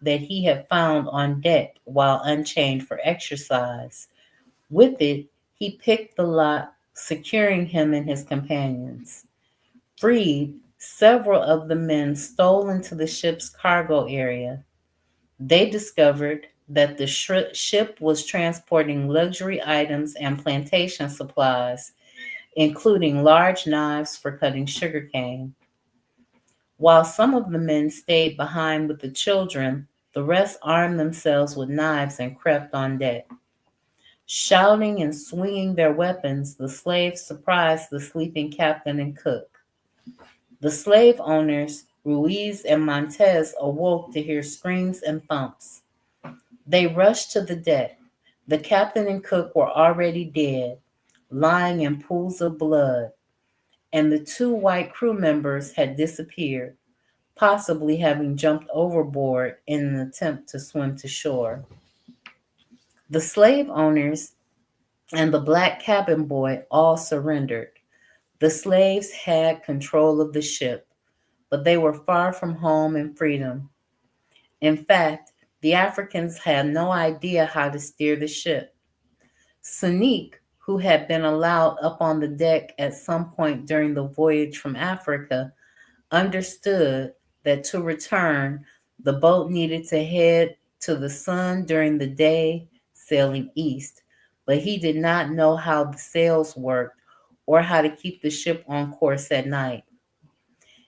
that he had found on deck while unchained for exercise. With it, he picked the lock, securing him and his companions. Freed, several of the men stole into the ship's cargo area. They discovered that the ship was transporting luxury items and plantation supplies, including large knives for cutting sugarcane. While some of the men stayed behind with the children, the rest armed themselves with knives and crept on deck. Shouting and swinging their weapons, the slaves surprised the sleeping captain and cook. The slave owners, Ruiz and Montez, awoke to hear screams and thumps. They rushed to the deck. The captain and cook were already dead, lying in pools of blood, and the two white crew members had disappeared, possibly having jumped overboard in an attempt to swim to shore. The slave owners and the black cabin boy all surrendered. The slaves had control of the ship, but they were far from home and freedom. In fact, the Africans had no idea how to steer the ship. Sanique, who had been allowed up on the deck at some point during the voyage from Africa, understood that to return, the boat needed to head to the sun during the day, sailing east, but he did not know how the sails worked or how to keep the ship on course at night.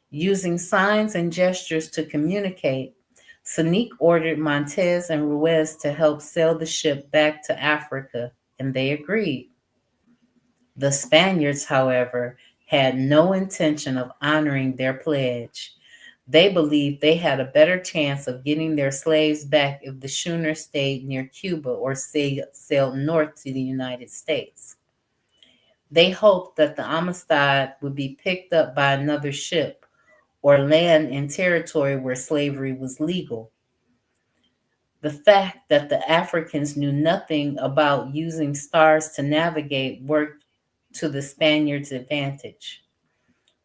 Using signs and gestures to communicate, Sanique ordered Montez and Ruiz to help sail the ship back to Africa, and they agreed. The Spaniards, however, had no intention of honoring their pledge. They believed they had a better chance of getting their slaves back if the schooner stayed near Cuba or sailed north to the United States. They hoped that the Amistad would be picked up by another ship or land in territory where slavery was legal. The fact that the Africans knew nothing about using stars to navigate worked to the Spaniards' advantage.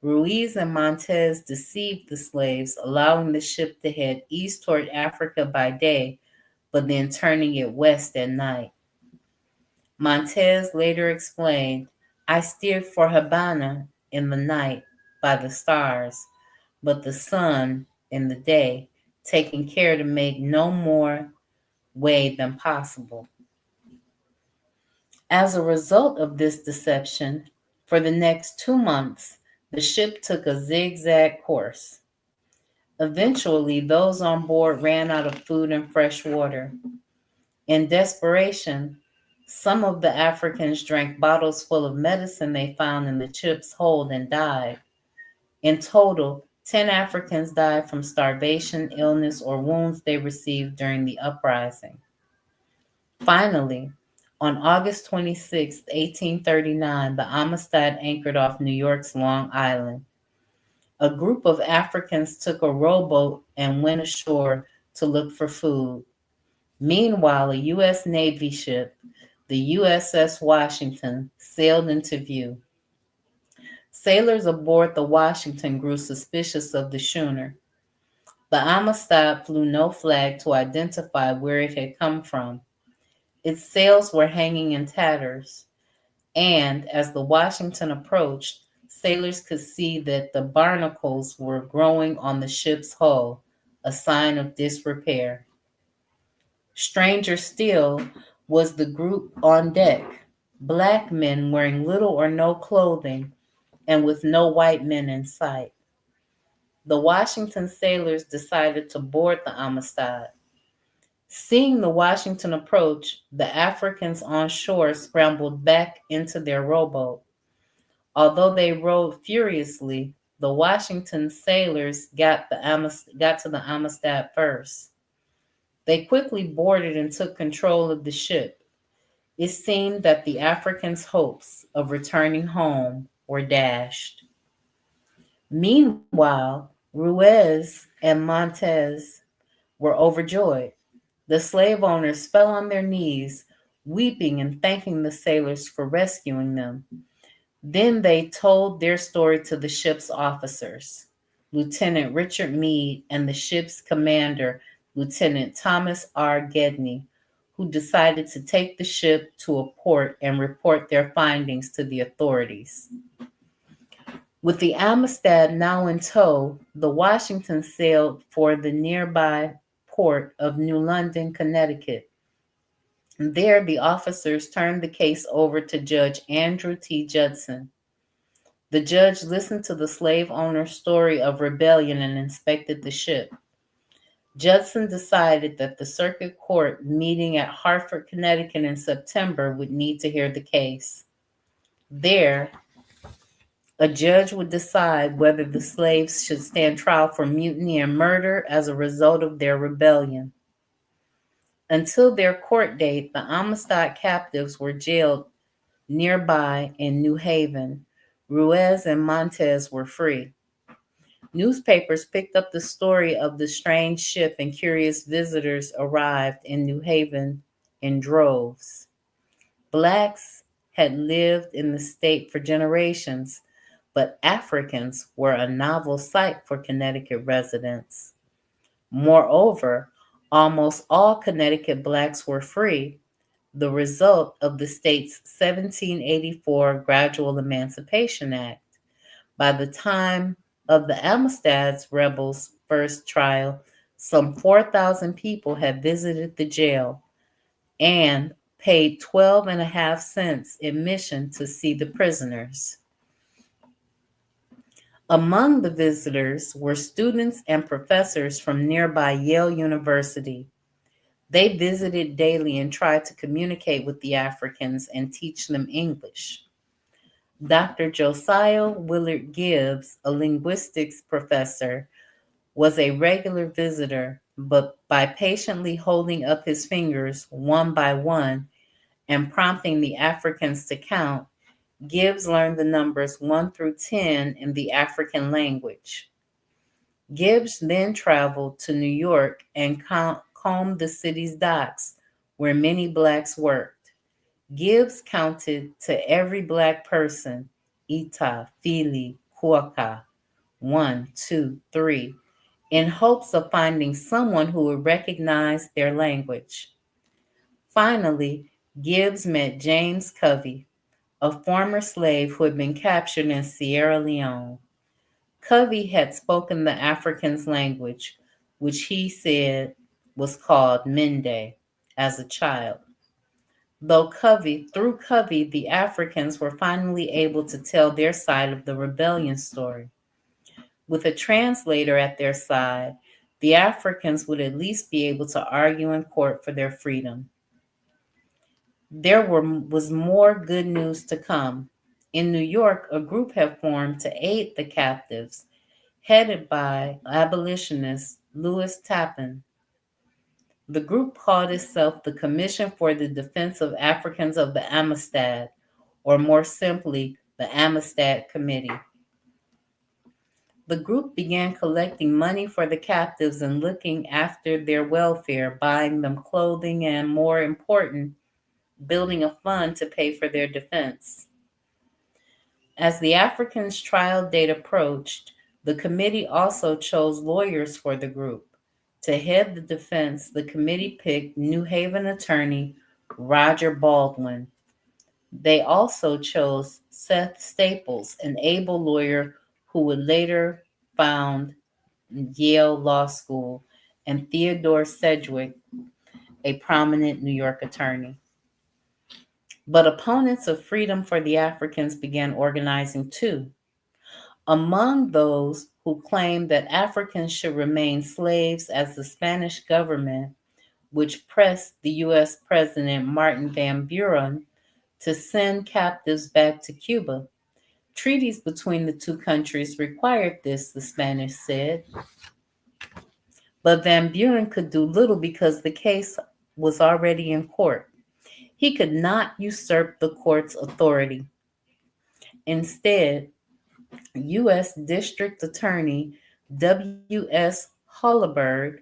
Ruiz and Montez deceived the slaves, allowing the ship to head east toward Africa by day, but then turning it west at night. Montez later explained, "I steered for Havana in the night by the stars, but the sun in the day, taking care to make no more way than possible." As a result of this deception, for the next 2 months, the ship took a zigzag course. Eventually, those on board ran out of food and fresh water. In desperation, some of the Africans drank bottles full of medicine they found in the ship's hold and died. In total, 10 Africans died from starvation, illness, or wounds they received during the uprising. Finally, on August 26, 1839, the Amistad anchored off New York's Long Island. A group of Africans took a rowboat and went ashore to look for food. Meanwhile, a U.S. Navy ship, the USS Washington, sailed into view. Sailors aboard the Washington grew suspicious of the schooner. The Amistad flew no flag to identify where it had come from. Its sails were hanging in tatters, and as the Washington approached, sailors could see that the barnacles were growing on the ship's hull, a sign of disrepair. Stranger still was the group on deck, black men wearing little or no clothing and with no white men in sight. The Washington sailors decided to board the Amistad. Seeing the Washington approach, the Africans on shore scrambled back into their rowboat. Although they rowed furiously, the Washington sailors got to the Amistad first. They quickly boarded and took control of the ship. It seemed that the Africans' hopes of returning home were dashed. Meanwhile, Ruiz and Montez were overjoyed. The slave owners fell on their knees, weeping and thanking the sailors for rescuing them. Then they told their story to the ship's officers, Lieutenant Richard Meade and the ship's commander, Lieutenant Thomas R. Gedney, who decided to take the ship to a port and report their findings to the authorities. With the Amistad now in tow, the Washington sailed for the nearby port of New London, Connecticut. There, the officers turned the case over to Judge Andrew T. Judson. The judge listened to the slave owner's story of rebellion and inspected the ship. Judson decided that the circuit court meeting at Hartford, Connecticut in September would need to hear the case. There, a judge would decide whether the slaves should stand trial for mutiny and murder as a result of their rebellion. Until their court date, the Amistad captives were jailed nearby in New Haven. Ruiz and Montez were free. Newspapers picked up the story of the strange ship, and curious visitors arrived in New Haven in droves. Blacks had lived in the state for generations, but Africans were a novel sight for Connecticut residents. Moreover, almost all Connecticut blacks were free, the result of the state's 1784 Gradual Emancipation Act. By the time of the Amistad's rebels' first trial, some 4,000 people had visited the jail and paid 12.5 cents admission to see the prisoners. Among the visitors were students and professors from nearby Yale University. They visited daily and tried to communicate with the Africans and teach them English. Dr. Josiah Willard Gibbs, a linguistics professor, was a regular visitor, but by patiently holding up his fingers one by one and prompting the Africans to count, Gibbs learned the numbers 1 through 10 in the African language. Gibbs then traveled to New York and combed the city's docks, where many blacks worked. Gibbs counted to every black person, Ita, Fili, Kuaka, 1, 2, 3, in hopes of finding someone who would recognize their language. Finally, Gibbs met James Covey, a former slave who had been captured in Sierra Leone. Covey had spoken the Africans' language, which he said was called Mende, as a child. Through Covey, the Africans were finally able to tell their side of the rebellion story. With a translator at their side, the Africans would at least be able to argue in court for their freedom. Was more good news to come. In New York, a group had formed to aid the captives, headed by abolitionist Lewis Tappan. The group called itself the Commission for the Defense of Africans of the Amistad, or more simply, the Amistad Committee. The group began collecting money for the captives and looking after their welfare, buying them clothing, and, more important, building a fund to pay for their defense. As the Africans' trial date approached, the committee also chose lawyers for the group. To head the defense, the committee picked New Haven attorney Roger Baldwin. They also chose Seth Staples, an able lawyer who would later found Yale Law School, and Theodore Sedgwick, a prominent New York attorney. But opponents of freedom for the Africans began organizing too. Among those who claimed that Africans should remain slaves as the Spanish government, which pressed the U.S. President Martin Van Buren to send captives back to Cuba. Treaties between the two countries required this, the Spanish said. But Van Buren could do little because the case was already in court. He could not usurp the court's authority. Instead, U.S. District Attorney W.S. Holabird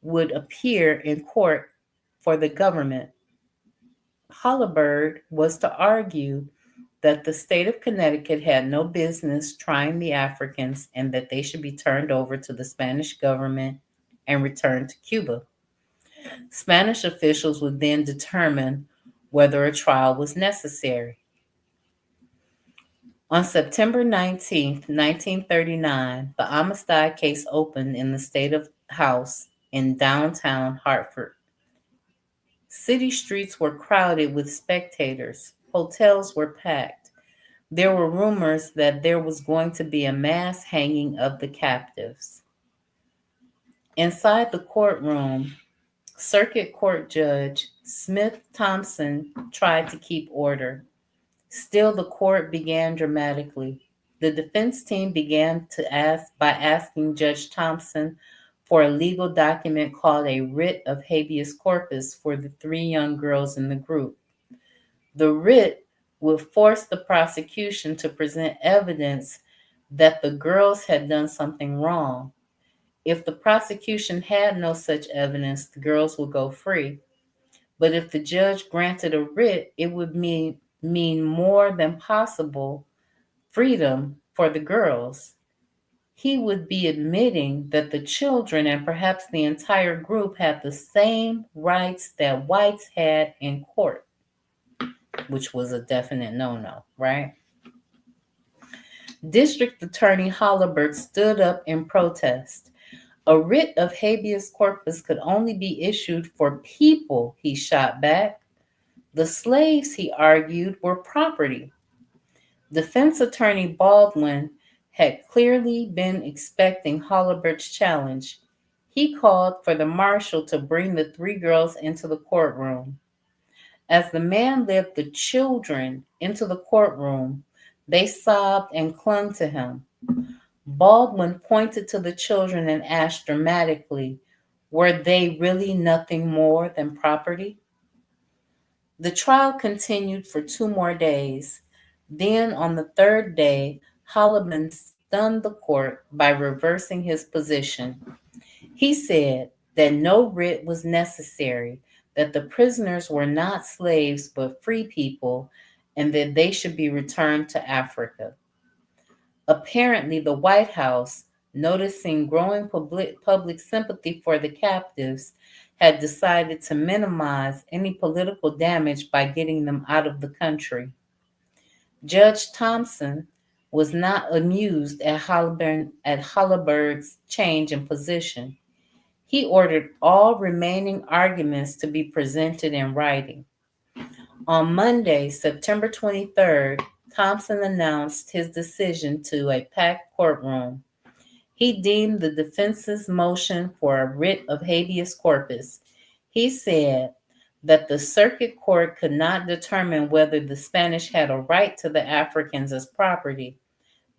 would appear in court for the government. Holabird was to argue that the state of Connecticut had no business trying the Africans and that they should be turned over to the Spanish government and returned to Cuba. Spanish officials would then determine whether a trial was necessary. On September 19, 1939, the Amistad case opened in the State House in downtown Hartford. City streets were crowded with spectators. Hotels were packed. There were rumors that there was going to be a mass hanging of the captives. Inside the courtroom, Circuit Court Judge Smith Thompson tried to keep order. Still, the court began dramatically. The defense team began by asking Judge Thompson for a legal document called a writ of habeas corpus for the three young girls in the group. The writ would force the prosecution to present evidence that the girls had done something wrong. If the prosecution had no such evidence, the girls would go free. But if the judge granted a writ, it would mean more than possible freedom for the girls. He would be admitting that the children and perhaps the entire group had the same rights that whites had in court, which was a definite no-no, right? District Attorney Holabird stood up in protest. A writ of habeas corpus could only be issued for people, he shot back. The slaves, he argued, were property. Defense Attorney Baldwin had clearly been expecting Holabird's challenge. He called for the marshal to bring the three girls into the courtroom. As the man led the children into the courtroom, they sobbed and clung to him. Baldwin pointed to the children and asked dramatically, were they really nothing more than property? The trial continued for 2 more days. Then, on the third day, Holloman stunned the court by reversing his position. He said that no writ was necessary, that the prisoners were not slaves but free people, and that they should be returned to Africa. Apparently, the White House, noticing growing public sympathy for the captives, had decided to minimize any political damage by getting them out of the country. Judge Thompson was not amused at Holabird's change in position. He ordered all remaining arguments to be presented in writing. On Monday, September 23rd, Thompson announced his decision to a packed courtroom. He deemed the defense's motion for a writ of habeas corpus. He said that the circuit court could not determine whether the Spanish had a right to the Africans as property.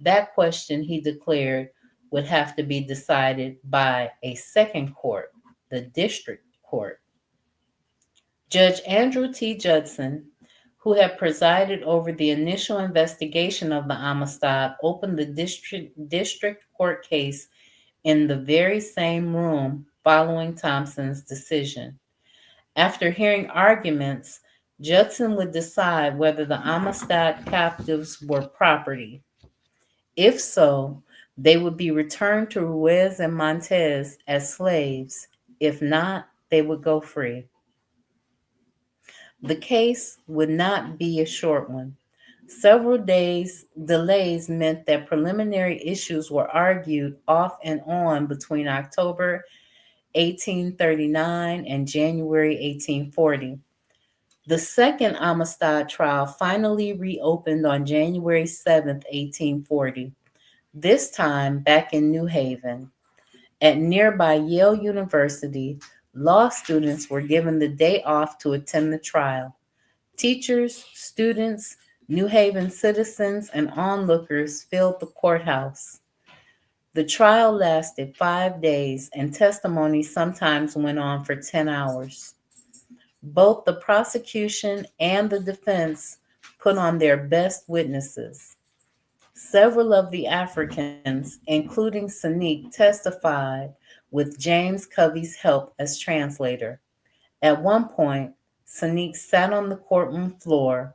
That question, he declared, would have to be decided by a second court, the district court. Judge Andrew T. Judson, who had presided over the initial investigation of the Amistad, opened the district court case in the very same room following Thompson's decision. After hearing arguments, Judson would decide whether the Amistad captives were property. If so, they would be returned to Ruiz and Montez as slaves. If not, they would go free. The case would not be a short one. Several days delays meant that preliminary issues were argued off and on between October 1839 and January 1840. The second Amistad trial finally reopened on January 7, 1840, this time back in New Haven. At nearby Yale University, law students were given the day off to attend the trial. Teachers, students, New Haven citizens, and onlookers filled the courthouse. The trial lasted 5 days, and testimony sometimes went on for 10 hours. Both the prosecution and the defense put on their best witnesses. Several of the Africans, including Sanique, testified with James Covey's help as translator. At one point, Sanique sat on the courtroom floor,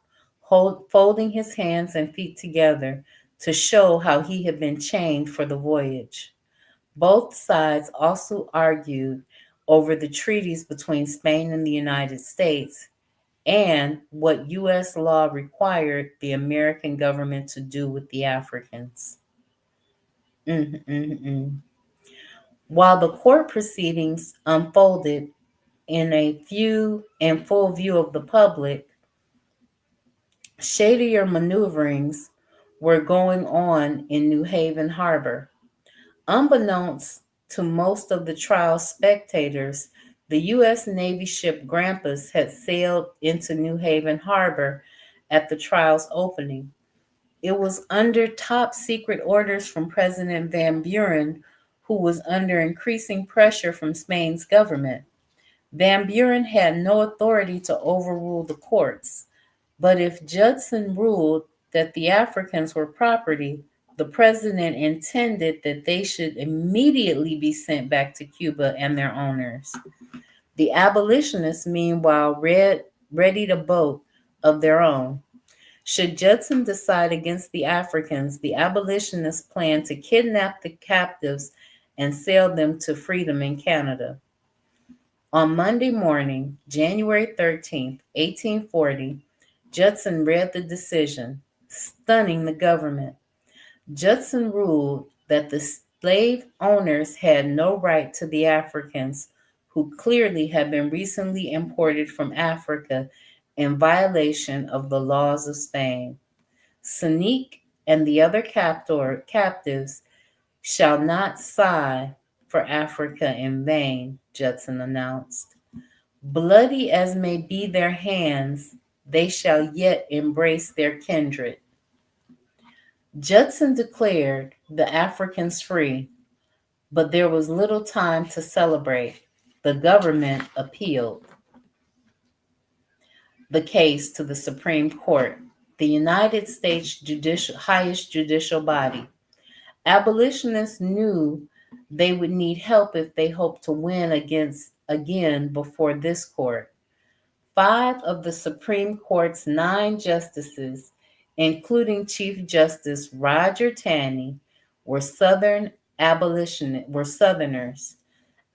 folding his hands and feet together to show how he had been chained for the voyage. Both sides also argued over the treaties between Spain and the United States and what U.S. law required the American government to do with the Africans. While the court proceedings unfolded in full view of the public, shadier maneuverings were going on in New Haven Harbor. Unbeknownst to most of the trial spectators, the U.S. Navy ship Grampus had sailed into New Haven Harbor at the trial's opening. It was under top secret orders from President Van Buren, who was under increasing pressure from Spain's government. Van Buren had no authority to overrule the courts, but if Judson ruled that the Africans were property, the president intended that they should immediately be sent back to Cuba and their owners. The abolitionists, meanwhile, readied a boat of their own. Should Judson decide against the Africans, the abolitionists planned to kidnap the captives and sail them to freedom in Canada. On Monday morning, January 13, 1840, Judson read the decision, stunning the government. Judson ruled that the slave owners had no right to the Africans, who clearly had been recently imported from Africa in violation of the laws of Spain. Sanique and the other captives shall not sigh for Africa in vain, Judson announced. Bloody as may be their hands, they shall yet embrace their kindred. Judson declared the Africans free, but there was little time to celebrate. The government appealed the case to the Supreme Court, the United States highest judicial body. Abolitionists knew they would need help if they hoped to win again before this court. 5 of the Supreme Court's 9 justices, including Chief Justice Roger Taney, were Southerners.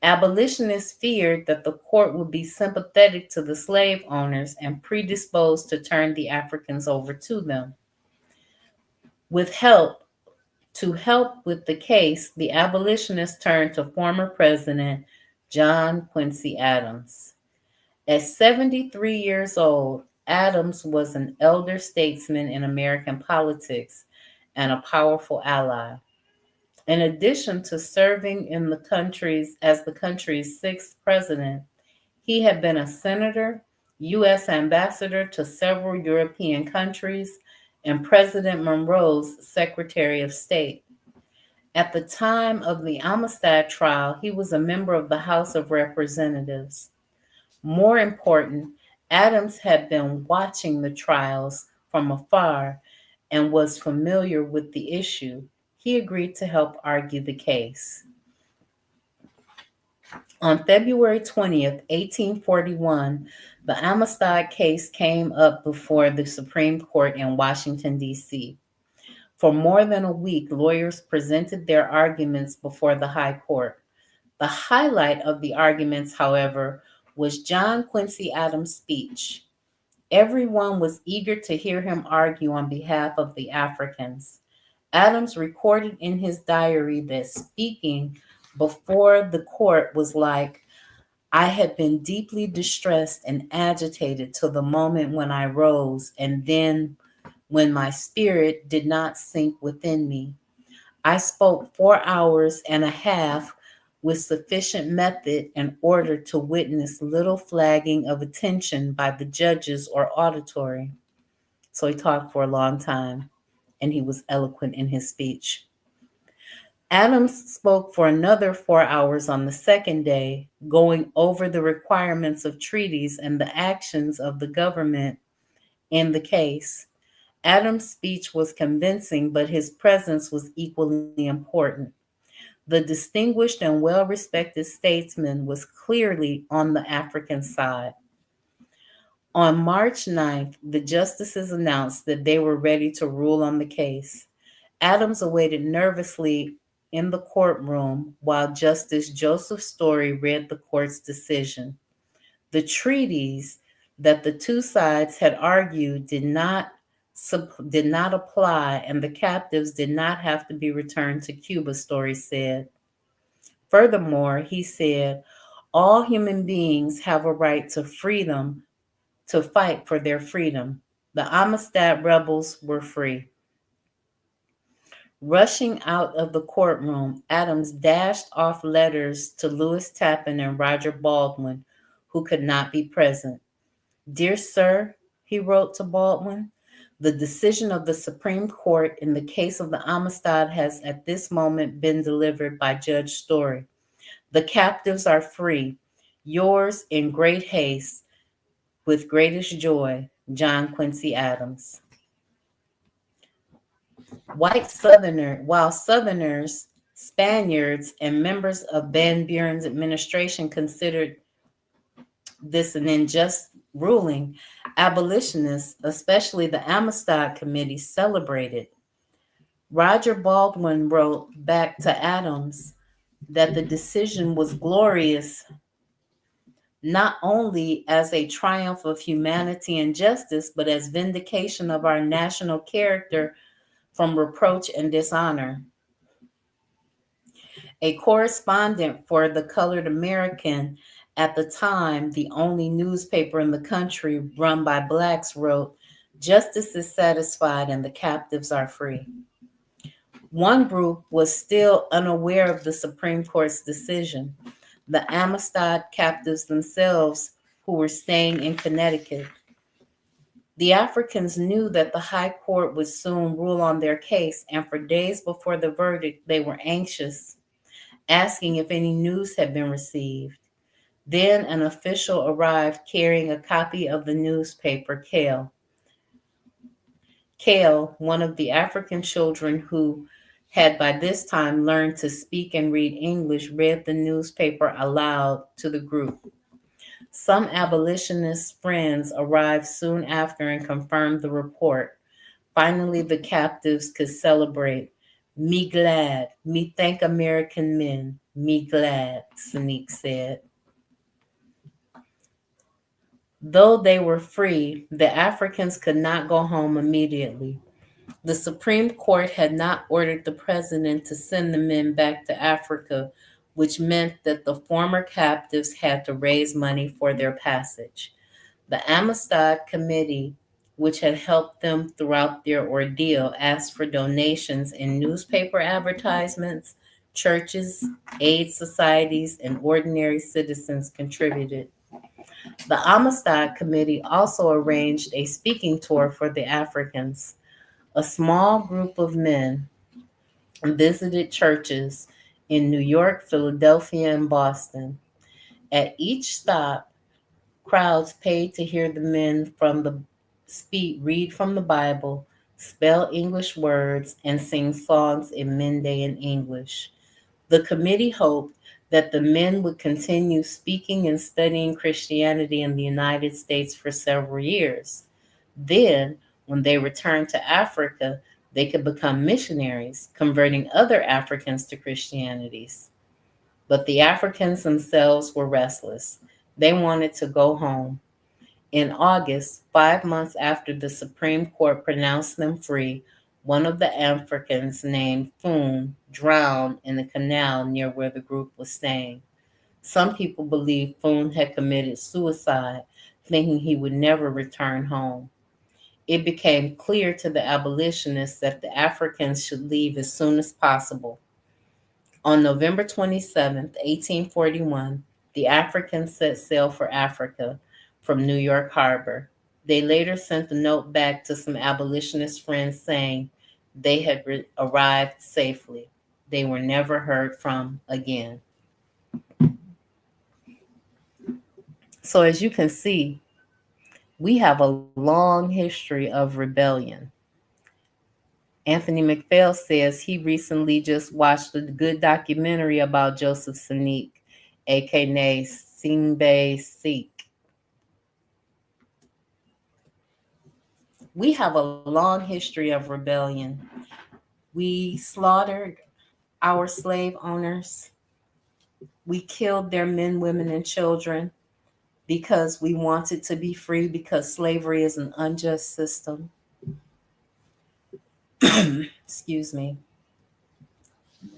Abolitionists feared that the court would be sympathetic to the slave owners and predisposed to turn the Africans over to them. To help with the case, the abolitionists turned to former President John Quincy Adams. At 73 years old, Adams was an elder statesman in American politics and a powerful ally. In addition to serving in as the country's sixth president, he had been a senator, U.S. ambassador to several European countries, and President Monroe's Secretary of State. At the time of the Amistad trial, he was a member of the House of Representatives. More important, Adams had been watching the trials from afar and was familiar with the issue. He agreed to help argue the case. On February 20th, 1841, the Amistad case came up before the Supreme Court in Washington, D.C. For more than a week, lawyers presented their arguments before the High Court. The highlight of the arguments, however, was John Quincy Adams' speech. Everyone was eager to hear him argue on behalf of the Africans. Adams recorded in his diary that speaking before the court was like, "I had been deeply distressed and agitated till the moment when I rose, and then when my spirit did not sink within me. I spoke 4 hours and a half with sufficient method in order to witness little flagging of attention by the judges or auditory." So he talked for a long time, and he was eloquent in his speech. Adams spoke for another 4 hours on the second day, going over the requirements of treaties and the actions of the government in the case. Adams' speech was convincing, but his presence was equally important. The distinguished and well-respected statesman was clearly on the African side. On March 9th, the justices announced that they were ready to rule on the case. Adams awaited nervously in the courtroom while Justice Joseph Story read the court's decision. The treaties that the two sides had argued did not apply, and the captives did not have to be returned to Cuba, Story said. Furthermore, he said, all human beings have a right to freedom, to fight for their freedom. The Amistad rebels were free. Rushing out of the courtroom, Adams dashed off letters to Lewis Tappan and Roger Baldwin, who could not be present. "Dear Sir," he wrote to Baldwin, "the decision of the Supreme Court in the case of the Amistad has at this moment been delivered by Judge Story. The captives are free. Yours in great haste, with greatest joy, John Quincy Adams." While Southerners, Spaniards, and members of Van Buren's administration considered this an unjust ruling, abolitionists, especially the Amistad Committee, celebrated. Roger Baldwin wrote back to Adams that the decision was glorious, not only as a triumph of humanity and justice, but as vindication of our national character from reproach and dishonor. A correspondent for the Colored American, at the time the only newspaper in the country run by blacks, wrote, "Justice is satisfied and the captives are free." One group was still unaware of the Supreme Court's decision, the Amistad captives themselves, who were staying in Connecticut. The Africans knew that the High Court would soon rule on their case, and for days before the verdict, they were anxious, asking if any news had been received. Then an official arrived carrying a copy of the newspaper, Cale. Cale, one of the African children who had by this time learned to speak and read English, read the newspaper aloud to the group. Some abolitionist friends arrived soon after and confirmed the report. Finally, the captives could celebrate. "Me glad, me thank American men, me glad," Sneak said. Though they were free, the Africans could not go home immediately. The Supreme Court had not ordered the president to send the men back to Africa, which meant that the former captives had to raise money for their passage. The Amistad Committee, which had helped them throughout their ordeal, asked for donations in newspaper advertisements, churches, aid societies, and ordinary citizens contributed. The Amistad Committee also arranged a speaking tour for the Africans. A small group of men visited churches in New York, Philadelphia, and Boston. At each stop, crowds paid to hear the men from the speak read from the Bible, spell English words, and sing songs in Mendean English. The committee hoped that the men would continue speaking and studying Christianity in the United States for several years. Then, when they returned to Africa, they could become missionaries, converting other Africans to Christianity. But the Africans themselves were restless. They wanted to go home. In August, 5 months after the Supreme Court pronounced them free, one of the Africans named Foon drowned in the canal near where the group was staying. Some people believe Foon had committed suicide, thinking he would never return home. It became clear to the abolitionists that the Africans should leave as soon as possible. On November 27, 1841, the Africans set sail for Africa from New York Harbor. They later sent a note back to some abolitionist friends saying they had arrived safely. They were never heard from again. So, as you can see, we have a long history of rebellion. Anthony McPhail says he recently just watched a good documentary about Joseph Sneak, aka Singbe Sikh. We have a long history of rebellion. We slaughtered our slave owners. We killed their men, women, and children because we wanted to be free, because slavery is an unjust system. Excuse me.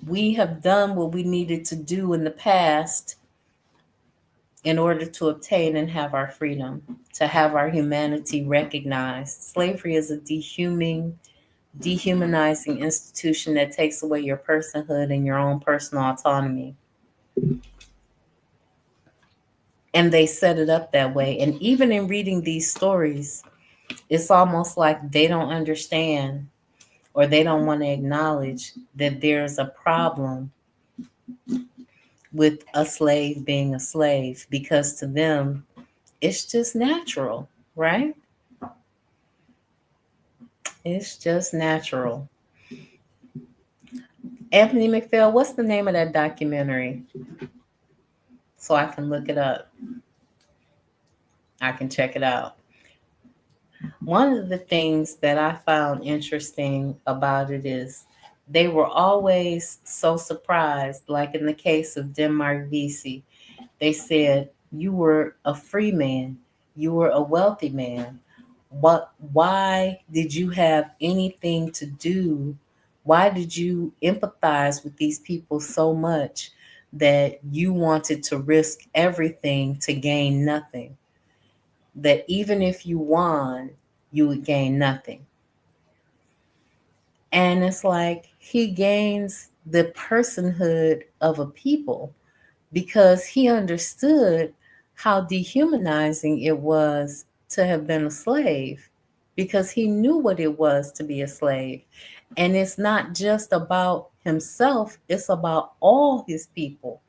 We have done what we needed to do in the past in order to obtain and have our freedom, to have our humanity recognized. Slavery is a dehumanizing institution that takes away your personhood and your own personal autonomy. And they set it up that way. And even in reading these stories, it's almost like they don't understand or they don't want to acknowledge that there's a problem with a slave being a slave, because to them, it's just natural, right? It's just natural. Anthony McPhail, what's the name of that documentary? So I can look it up. I can check it out. One of the things that I found interesting about it is they were always so surprised, like in the case of Denmark Vesey. They said, you were a free man. You were a wealthy man. Why did you have anything to do? Why did you empathize with these people so much that you wanted to risk everything to gain nothing? That even if you won, you would gain nothing. And it's like he gains the personhood of a people because he understood how dehumanizing it was to have been a slave, because he knew what it was to be a slave. And it's not just about himself, it's about all his people.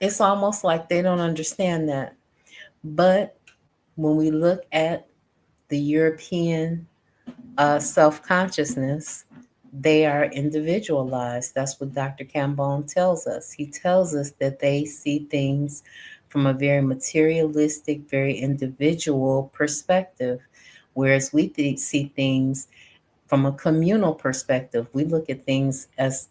It's almost like they don't understand that. But when we look at the European self-consciousness, they are individualized. That's what Dr. Cambone tells us. He tells us that they see things from a very materialistic, very individual perspective, whereas we see things from a communal perspective. We look at things as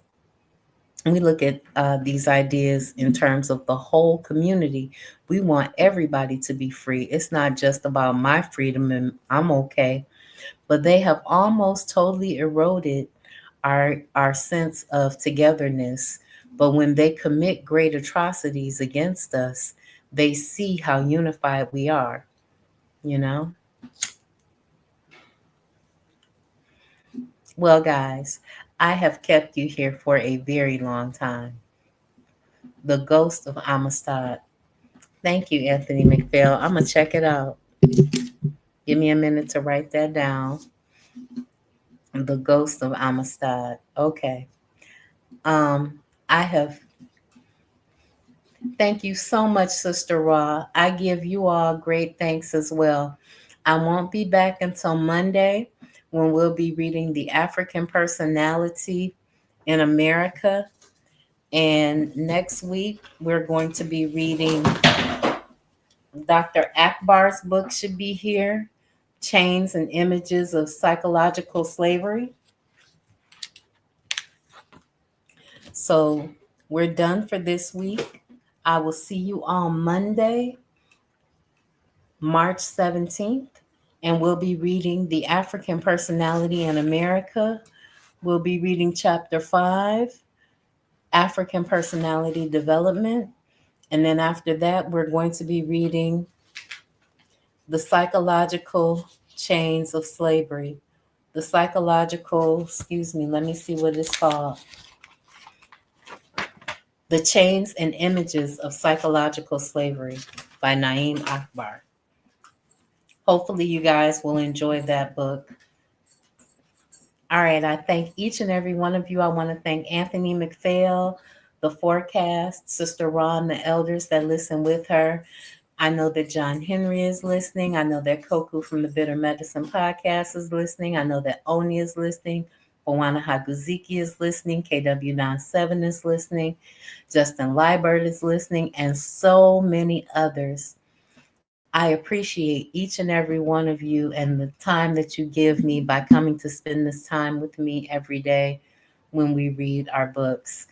we look at these ideas in terms of the whole community. We want everybody to be free. It's not just about my freedom and I'm okay, but they have almost totally eroded our sense of togetherness. But when they commit great atrocities against us, they see how unified we are, you know? Well, guys, I have kept you here for a very long time. The Ghost of Amistad. Thank you, Anthony McPhail. I'm going to check it out. Give me a minute to write that down. The Ghost of Amistad. Okay. I have. Thank you so much, Sister Ra. I give you all great thanks as well. I won't be back until Monday when we'll be reading The African Personality in America. And next week, we're going to be reading Dr. Akbar's book, should be here, Chains and Images of Psychological Slavery. So we're done for this week. I will see you on Monday, March 17th, and we'll be reading The African Personality in America. We'll be reading Chapter 5, African Personality Development. And then after that, we're going to be reading The Psychological Chains of Slavery. The psychological, let me see what it's called. The Chains and Images of Psychological Slavery by Na'im Akbar. Hopefully you guys will enjoy that book. All right, I thank each and every one of you. I want to thank Anthony McPhail, the Forecast, Sister Ron, the elders that listen with her. I know that John Henry is listening. I know that Koku from the Bitter Medicine Podcast is listening. I know that Oni is listening. Owana Haguziki is listening. KW97 is listening. Justin Liebert is listening. And so many others. I appreciate each and every one of you and the time that you give me by coming to spend this time with me every day when we read our books.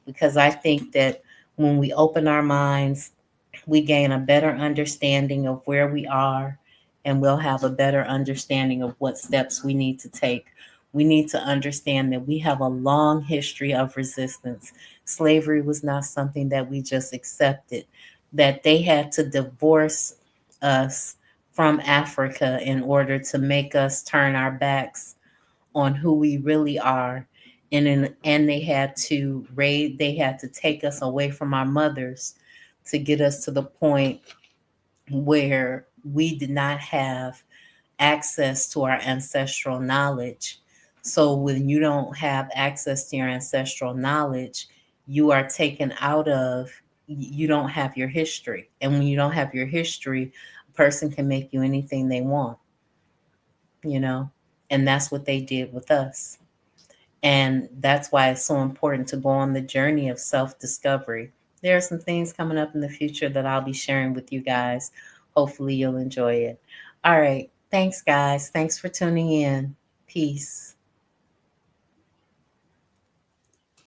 Because I think that when we open our minds, we gain a better understanding of where we are, and we'll have a better understanding of what steps we need to take. We need to understand that we have a long history of resistance. Slavery was not something that we just accepted, that they had to divorce us from Africa in order to make us turn our backs on who we really are. And they had to take us away from our mothers to get us to the point where we did not have access to our ancestral knowledge. So when you don't have access to your ancestral knowledge, you are taken out of, you don't have your history. And when you don't have your history, a person can make you anything they want, and that's what they did with us. And that's why it's so important to go on the journey of self-discovery. There are some things coming up in the future that I'll be sharing with you guys. Hopefully you'll enjoy it. All right. Thanks, guys. Thanks for tuning in. Peace.